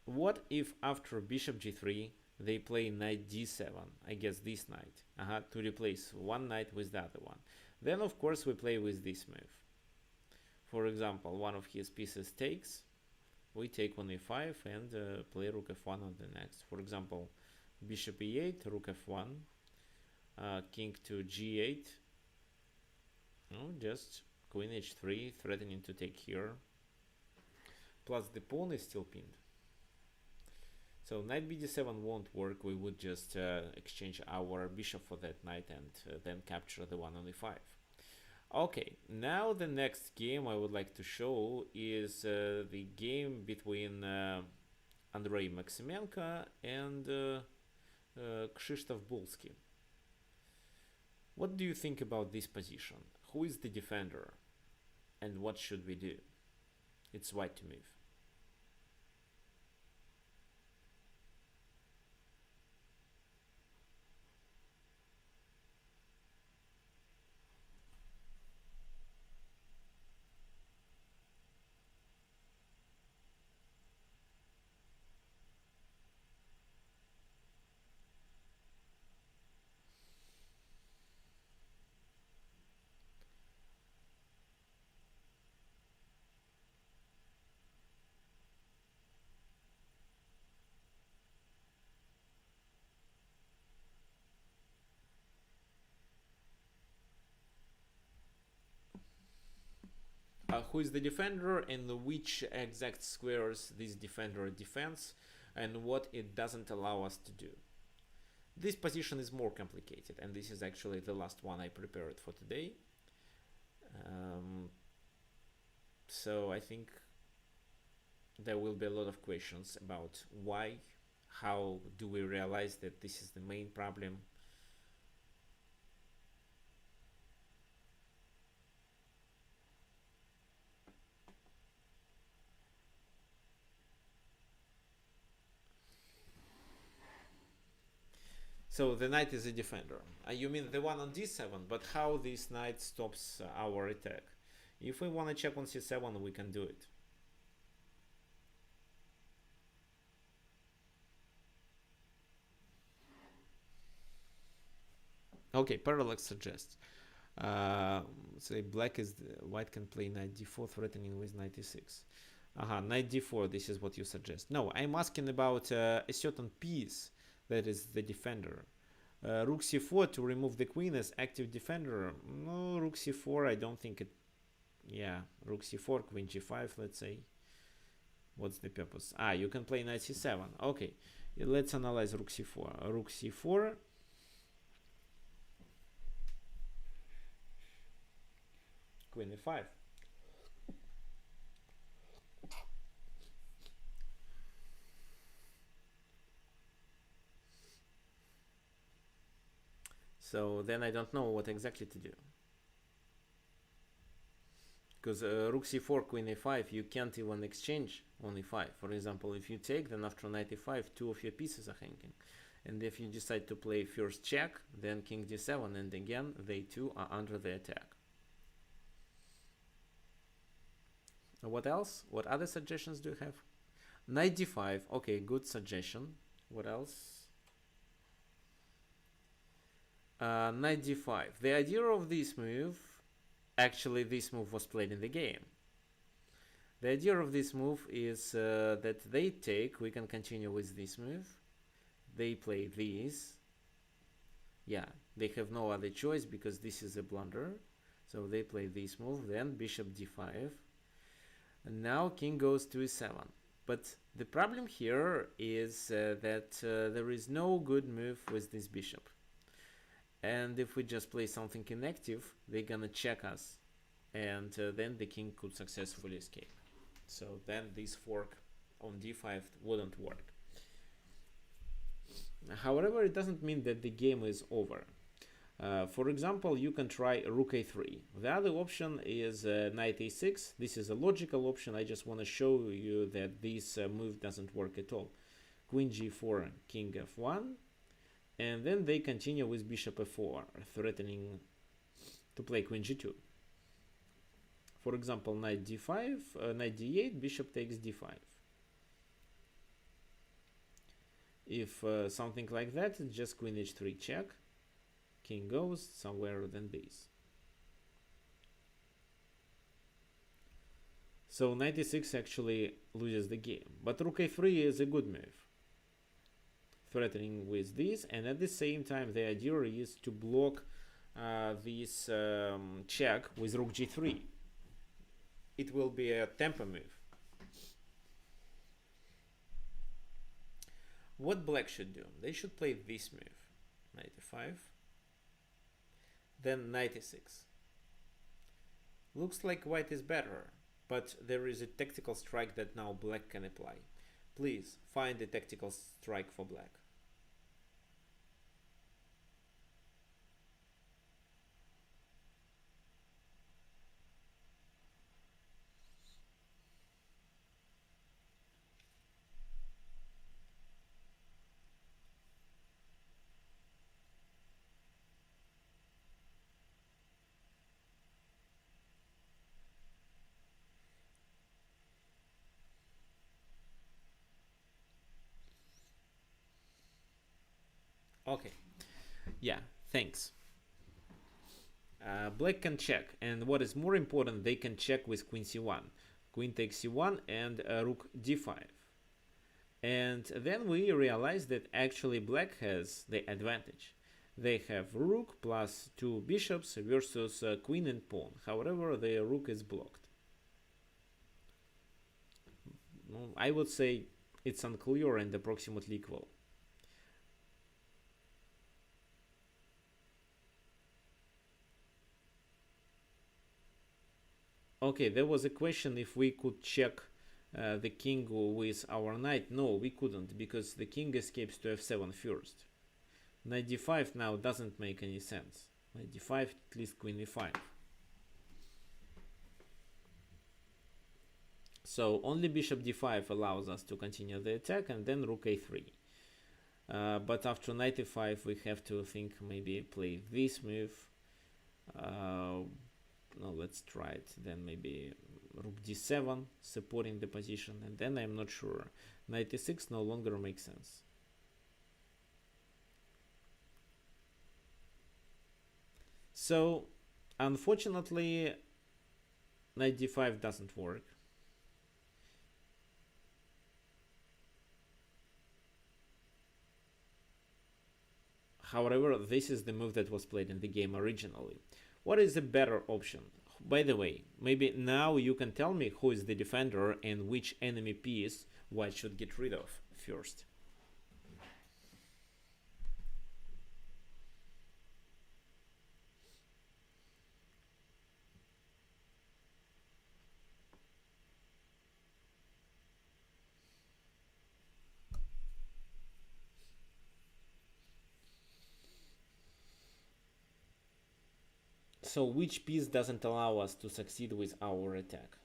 What if after bishop g3 they play knight d7, I guess this knight, to replace one knight with the other one? Then of course we play with this move. For example, one of his pieces takes, we take on e5 and play rook f1 on the next. For example, bishop e8, rook f1, king to g8, no, just queen h3, threatening to take here, plus the pawn is still pinned. So knight bd7 won't work. We would just exchange our bishop for that knight and then capture the one on e5. Okay, now the next game I would like to show is the game between Andrei Maximenko and Krzysztof Bulski. What do you think about this position? Who is the defender? And what should we do? It's white to move. who is the defender and which exact squares this defender defends and what it doesn't allow us to do. This position is more complicated, and this is actually the last one I prepared for today. So I think there will be a lot of questions about why, how do we realize that this is the main problem. So the knight is a defender. You mean the one on d7, but how this knight stops our attack? If we want to check on c7, we can do it. Okay, Parallax suggests. Say white can play knight d4, threatening with knight e6. Knight d4, this is what you suggest. No, I'm asking about a certain piece that is the defender. Rook c4 to remove the queen as active defender. No, rook c4, I don't think it. Yeah, rook c4, queen g5, let's say. What's the purpose? You can play knight c7. Okay, let's analyze rook c4. Rook c4. Queen e5. So then I don't know what exactly to do. Because rook c4, queen a5, you can't even exchange on e5. For example, if you take, then after knight e5, two of your pieces are hanging. And if you decide to play first check, then king d7, and again, they too are under the attack. What else? What other suggestions do you have? Knight d5, okay, good suggestion. What else? Knight d5. The idea of this move, actually this move was played in the game. The idea of this move is that they take, we can continue with this move. They play this. Yeah, they have no other choice because this is a blunder. So they play this move, then bishop d5. And now king goes to e7. But the problem here is that there is no good move with this bishop. And if we just play something inactive, they're gonna check us, and then the king could successfully escape. So then this fork on d5 wouldn't work. However, it doesn't mean that the game is over. For example, you can try rook a3. The other option is knight a6. This is a logical option. I just want to show you that this move doesn't work at all. Queen g4, king f1. And then they continue with bishop f4, threatening to play queen g2. For example, knight d5, knight d8, bishop takes d5. If something like that, it's just queen h3 check. King goes somewhere than this. So knight e6 actually loses the game. But rook a3 is a good move, threatening with this, and at the same time the idea is to block this check with rook g3. It will be a tempo move. What black should do? They should play this move, knight e5, then knight e6. Looks like white is better, but there is a tactical strike that now black can apply. Please find a tactical strike for black. Okay, yeah, thanks. Black can check, and what is more important, they can check with queen c1. Queen takes c1 and rook d5. And then we realize that actually black has the advantage. They have rook plus two bishops versus queen and pawn. However, the rook is blocked. I would say it's unclear and approximately equal. Okay, there was a question if we could check the king with our knight. No, we couldn't, because the king escapes to f7 first. Knight d5 now doesn't make any sense. Knight d5, at least queen e5. So only bishop d5 allows us to continue the attack, and then rook a3. But after knight e5 we have to think maybe play this move. No, let's try it. Then maybe rook d7, supporting the position, and then I'm not sure. Knight e6 no longer makes sense. So unfortunately knight d5 doesn't work. However, this is the move that was played in the game originally. What is a better option? By the way, maybe now you can tell me who is the defender and which enemy piece white should get rid of first. So which piece doesn't allow us to succeed with our attack?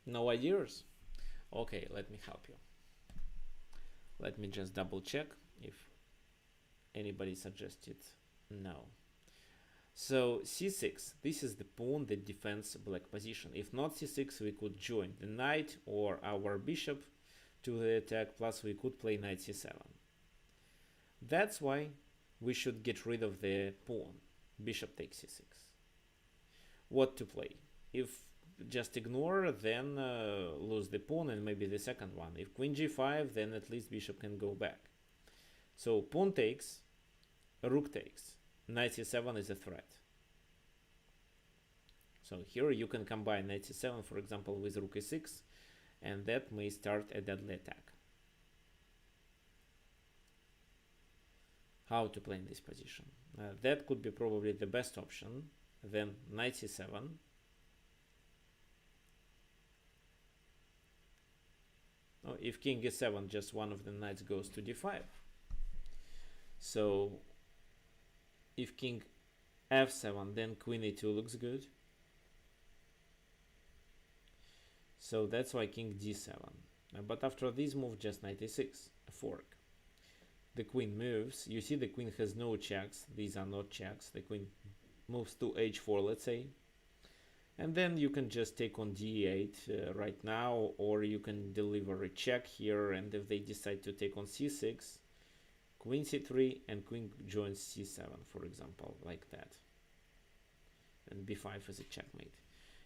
No ideas? Okay, let me help you. Let me just double check if anybody suggested no. So c6, this is the pawn that defends black position. If not c6, we could join the knight or our bishop to the attack, plus we could play knight c7. That's why we should get rid of the pawn. Bishop takes c6. What to play? If just ignore, then lose the pawn and maybe the second one. If queen g5, then at least bishop can go back. So pawn takes, rook takes. Knight c7 is a threat. So here you can combine knight c7, for example, with rook e6, and that may start a deadly attack. How to play in this position? That could be probably the best option. Then knight c7. Oh, if king e7, just one of the knights goes to d5. So if king f7, then queen e2 looks good. So that's why king d7. But after this move, just knight e6, a fork. The queen moves. You see the queen has no checks. These are not checks. The queen moves to h4, let's say. And then you can just take on d8 right now, or you can deliver a check here, and if they decide to take on c6, queen c3 and queen joins c7, for example, like that. And b5 is a checkmate.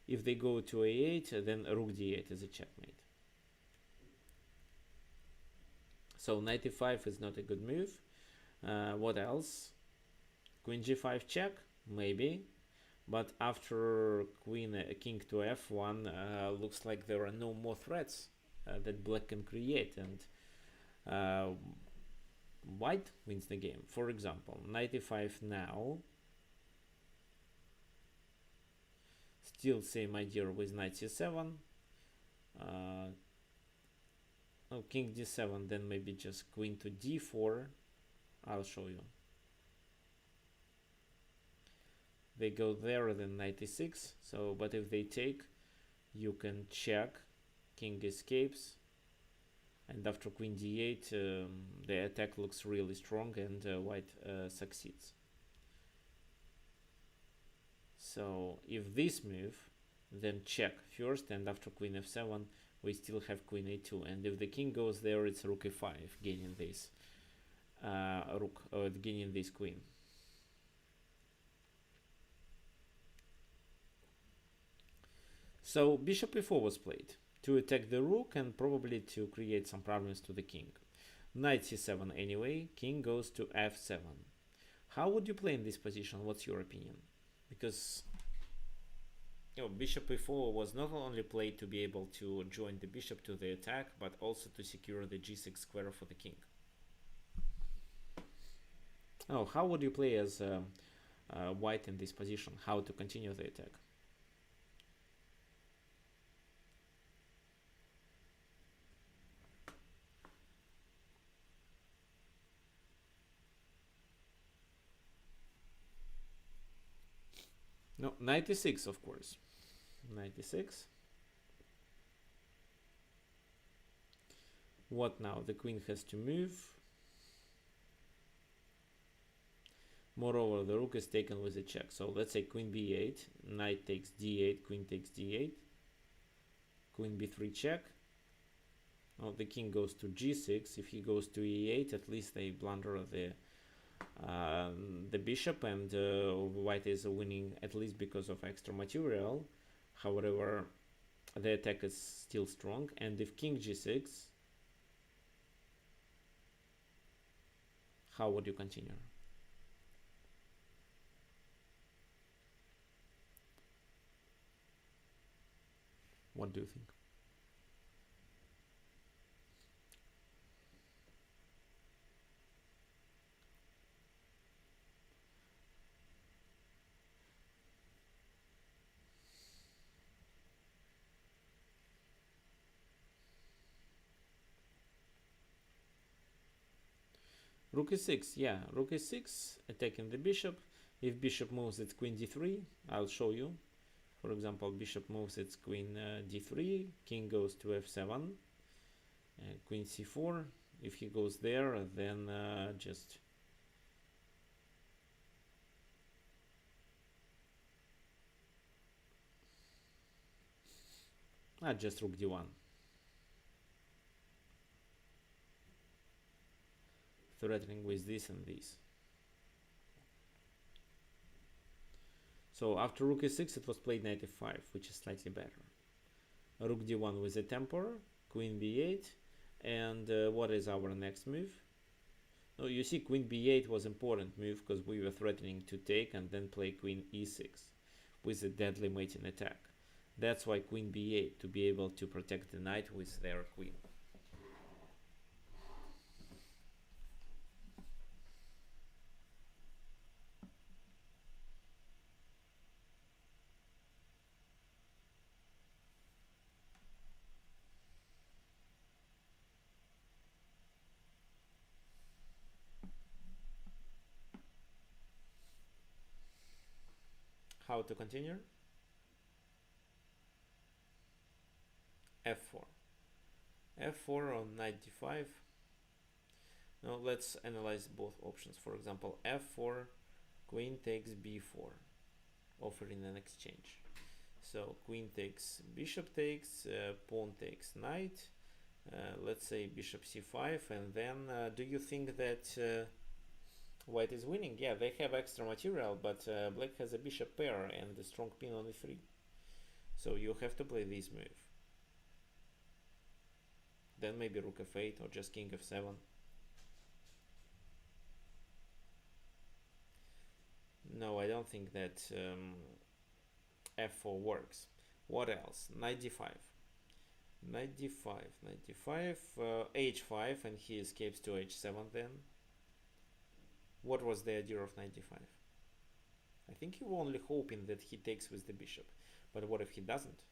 If they go to a8, then rook d8 is a checkmate. So knight e5 is not a good move. What else? Queen g5 check, maybe. But after king to f1, looks like there are no more threats that black can create, and white wins the game. For example, knight e5 now. Still same idea with knight c7. Oh, king d7, then maybe just queen to d4. I'll show you. They go there, then knight e6. So, but if they take, you can check. King escapes, and after queen d8, the attack looks really strong, and white succeeds. So, if this move, then check first, and after queen f7, we still have queen a2. And if the king goes there, it's rook e5, gaining this gaining this queen. So bishop e4 was played to attack the rook and probably to create some problems to the king. Knight c7 anyway, king goes to f7. How would you play in this position? What's your opinion? Because bishop e4 was not only played to be able to join the bishop to the attack, but also to secure the g6 square for the king. Oh, how would you play as white in this position? How to continue the attack? No, 96, of course. 96. What now? The queen has to move. Moreover, the rook is taken with a check. So let's say queen b8, knight takes d8, queen takes d8, queen b3 check. Now the king goes to g6. If he goes to e8, at least they blunder the bishop, and white is winning at least because of extra material. However, the attack is still strong, and if king g6, how would you continue? What do you think? Rook e6, yeah, rook e6, attacking the bishop. If bishop moves, it's queen d3. I'll show you. For example, bishop moves, it's queen d3, king goes to f7, queen c4. If he goes there, then just rook d1. Threatening with this and this. So after rook e6, it was played knight f5, which is slightly better. Rook d1 with a temper, queen b8, and what is our next move? No, you see, queen b8 was important move because we were threatening to take and then play queen e6 with a deadly mating attack. That's why queen b8, to be able to protect the knight with their queen. How to continue? f4. f4 on knight d5. Now let's analyze both options. For example, f4, queen takes b4, offering an exchange. So queen takes, bishop takes, pawn takes knight. Let's say bishop c5, and then do you think that white is winning? Yeah, they have extra material, but black has a bishop pair and a strong pin on e3. So you have to play this move. Then maybe rook f8 or just king f7. No, I don't think that f4 works. What else? Knight d5. Knight d5, knight d5, h5, and he escapes to h7 then. What was the idea of knight d5? I think you were only hoping that he takes with the bishop. But what if he doesn't?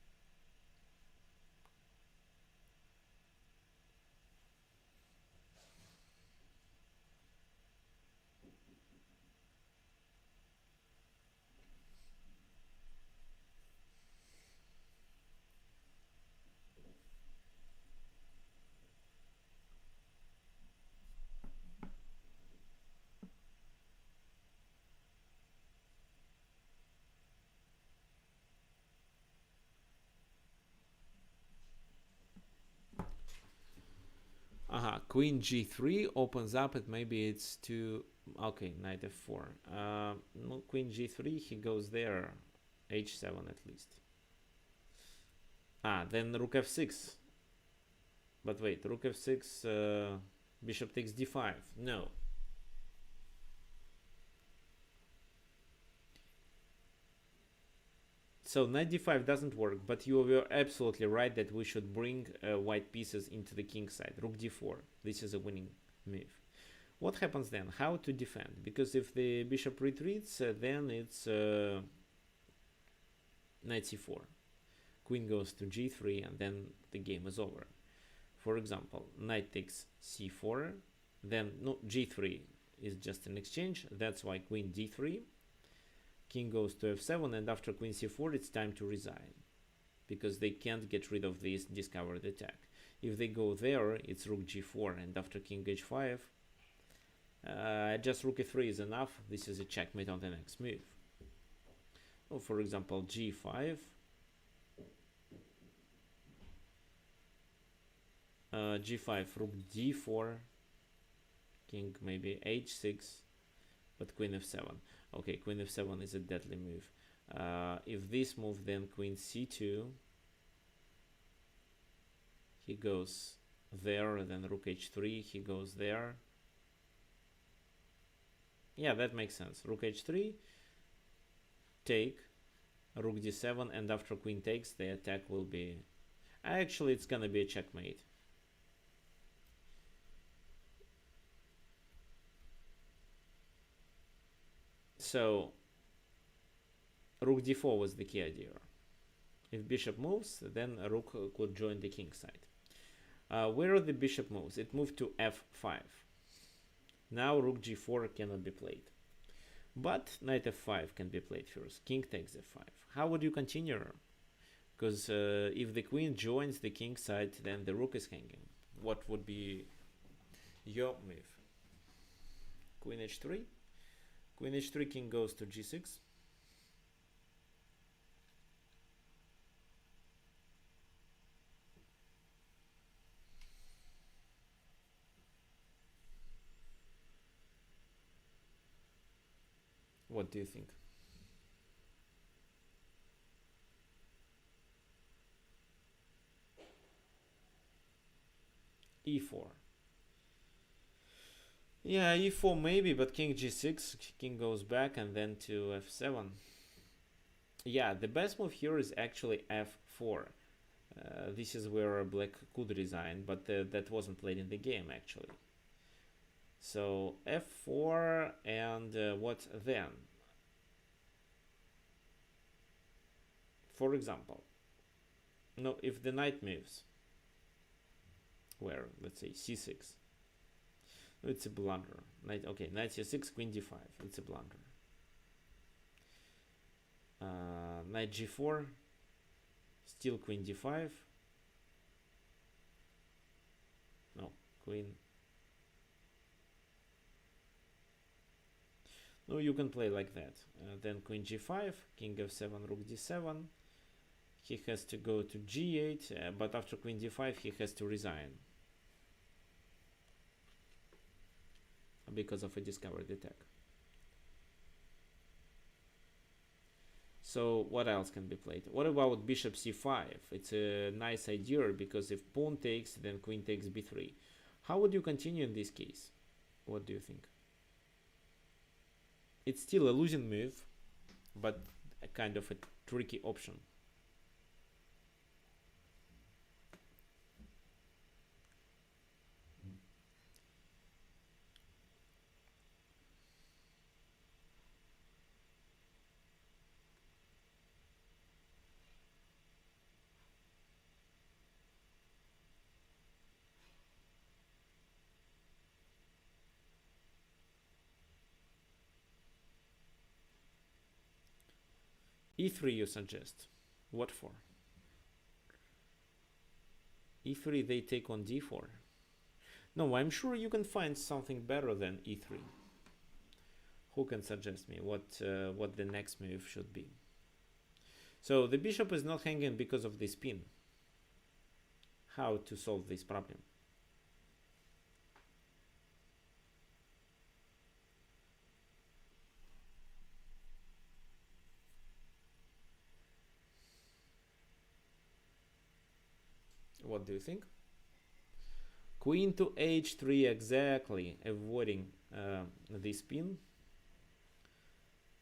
Queen g3 opens up it. Maybe it's to okay, knight f4. No, queen g3, he goes there, h7 at least. Then rook f6. But wait, rook f6, bishop takes d5. No. So knight d5 doesn't work, but you were absolutely right that we should bring white pieces into the king side. Rook d4. This is a winning move. What happens then? How to defend? Because if the bishop retreats, then it's knight c4. Queen goes to g3, and then the game is over. For example, knight takes c4, then no, g3 is just an exchange. That's why queen d3. King goes to f7, and after queen c4, it's time to resign, because they can't get rid of this discovered attack. If they go there, it's rook g4, and after king h5, just rook e3 is enough. This is a checkmate on the next move. Well, for example, g5, g5, rook d4, king maybe h6, but queen f7. Okay, queen f7 is a deadly move. If this move, then queen c2, he goes there, then rook h3, he goes there. Yeah, that makes sense. Rook h3, take, rook d7, and after queen takes, the attack will be... Actually, it's gonna be a checkmate. So, rook d4 was the key idea. If bishop moves, then a rook could join the king side. Where are the bishop moves? It moved to f5. Now rook g4 cannot be played. But knight f5 can be played first. King takes f5. How would you continue? Because if the queen joins the king side, then the rook is hanging. What would be your move? Queen h3. Queen h3, king goes to g6. What do you think? e4. Yeah, e4 maybe, but king g6, king goes back, and then to f7. Yeah, the best move here is actually f4. This is where black could resign, but that wasn't played in the game actually. So f4, and what then? For example, no, if the knight moves, where, let's say, c6, it's a blunder. Knight, okay, knight c6, queen d5, it's a blunder. Knight g4, still queen d5. No, queen. No, you can play like that. Then queen g5, king f7, rook d7. He has to go to g8, but after queen d5, he has to resign because of a discovered attack. So what else can be played? What about bishop c5? It's a nice idea, because if pawn takes, then queen takes b3. How would you continue in this case? What do you think? It's still a losing move, but a kind of a tricky option. e3 you suggest. What for? e3 they take on d4. No, I'm sure you can find something better than e3. Who can suggest me what the next move should be? So the bishop is not hanging because of this pin. How to solve this problem? What do you think? Queen to h3, exactly, avoiding this pin.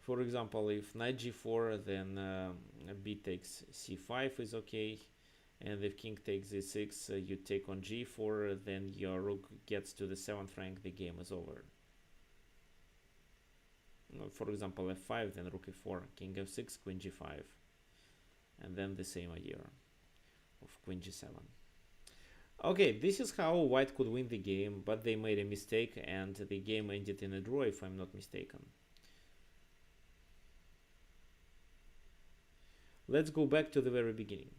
For example, if knight g4, then b takes c5 is okay, and if king takes e6, you take on g4, then your rook gets to the 7th rank, the game is over. For example, f5, then rook e4, king f6, queen g5, and then the same idea of queen g7. Okay, this is how white could win the game, but they made a mistake and the game ended in a draw, if I'm not mistaken. Let's go back to the very beginning.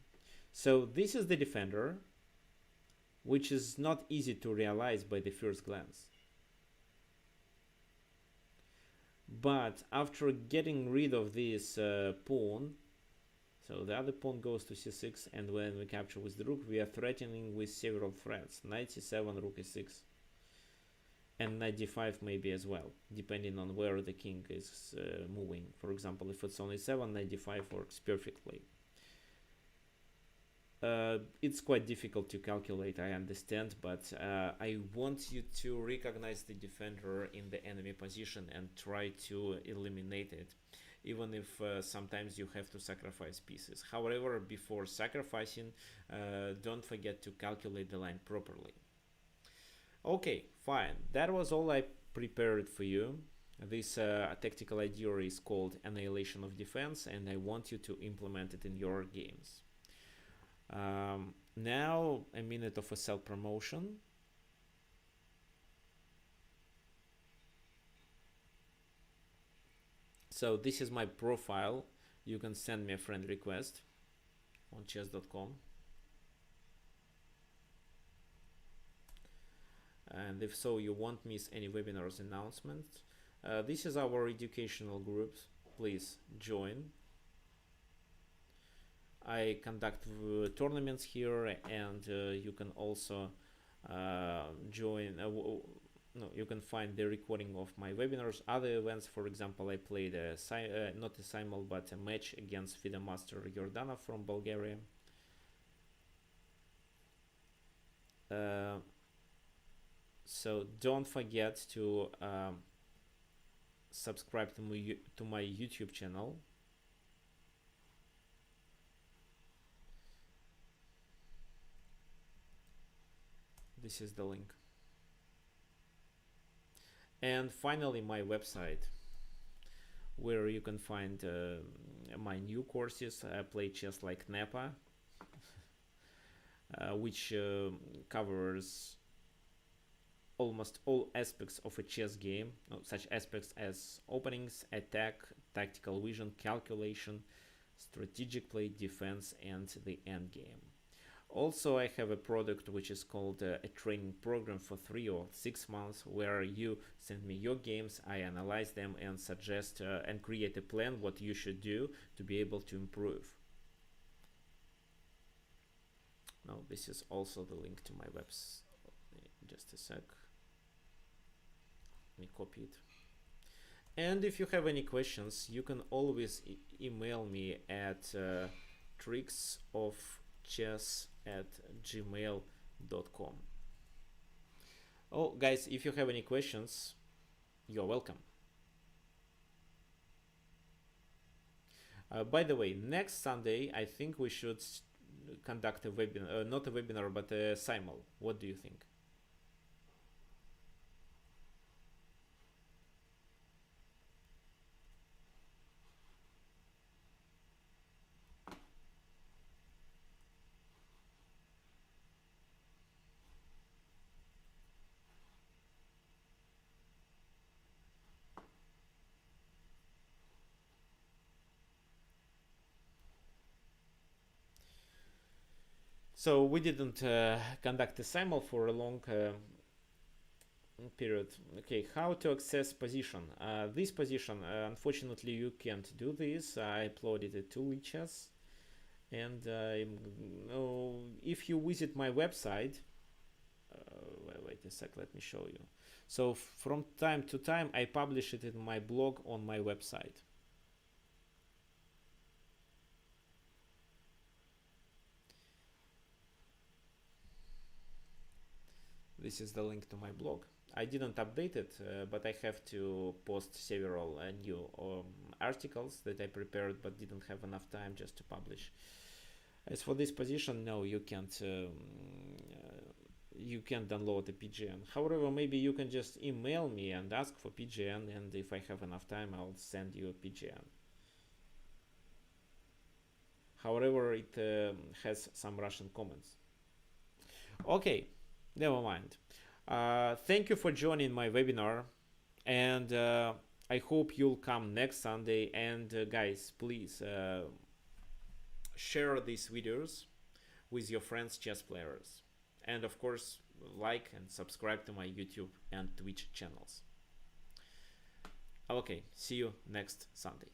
So this is the defender, which is not easy to realize by the first glance. But after getting rid of this pawn, so the other pawn goes to c6, and when we capture with the rook, we are threatening with several threats. Knight c7, rook e6, and knight d5 maybe as well, depending on where the king is moving. For example, if it's on e7, knight d5 works perfectly. It's quite difficult to calculate, I understand, but I want you to recognize the defender in the enemy position and try to eliminate it, even if sometimes you have to sacrifice pieces. However, before sacrificing, don't forget to calculate the line properly. Okay, fine. That was all I prepared for you. This tactical idea is called Annihilation of Defense, and I want you to implement it in your games. Now a minute of a self-promotion. So this is my profile. You can send me a friend request on chess.com. And if so, you won't miss any webinars announcements. This is our educational group. Please join. I conduct tournaments here, and you can also join. You can find the recording of my webinars. Other events, for example, I played not a simul but a match against FIDE master Jordanov from Bulgaria. So don't forget to subscribe to my YouTube channel. This is the link. And finally, my website, where you can find my new courses. I play chess like Nepa, which covers almost all aspects of a chess game, such aspects as openings, attack, tactical vision, calculation, strategic play, defense, and the end game. Also, I have a product which is called a training program for 3 or 6 months, where you send me your games, I analyze them and suggest and create a plan what you should do to be able to improve. Now, this is also the link to my website. Just a sec. Let me copy it. And if you have any questions, you can always email me at tricksofchess@gmail.com. Oh, guys, if you have any questions, you're welcome. By the way, next Sunday, I think we should conduct a webinar, not a webinar, but a simul. What do you think? So we didn't conduct a simul for a long period. Okay, how to access position? This position, unfortunately, you can't do this. I uploaded it to Lichess, and if you visit my website, wait a sec, let me show you. So from time to time, I publish it in my blog on my website. this is the link to my blog. I didn't update it, but I have to post several new articles that I prepared but didn't have enough time just to publish. As for this position, no, you can't download a PGN. However, maybe you can just email me and ask for PGN, and if I have enough time, I'll send you a PGN. However, it has some Russian comments. Okay, never mind. Thank you for joining my webinar, and I hope you'll come next Sunday. And guys, please share these videos with your friends chess players, and of course like and subscribe to my YouTube and Twitch channels. Okay, see you next Sunday.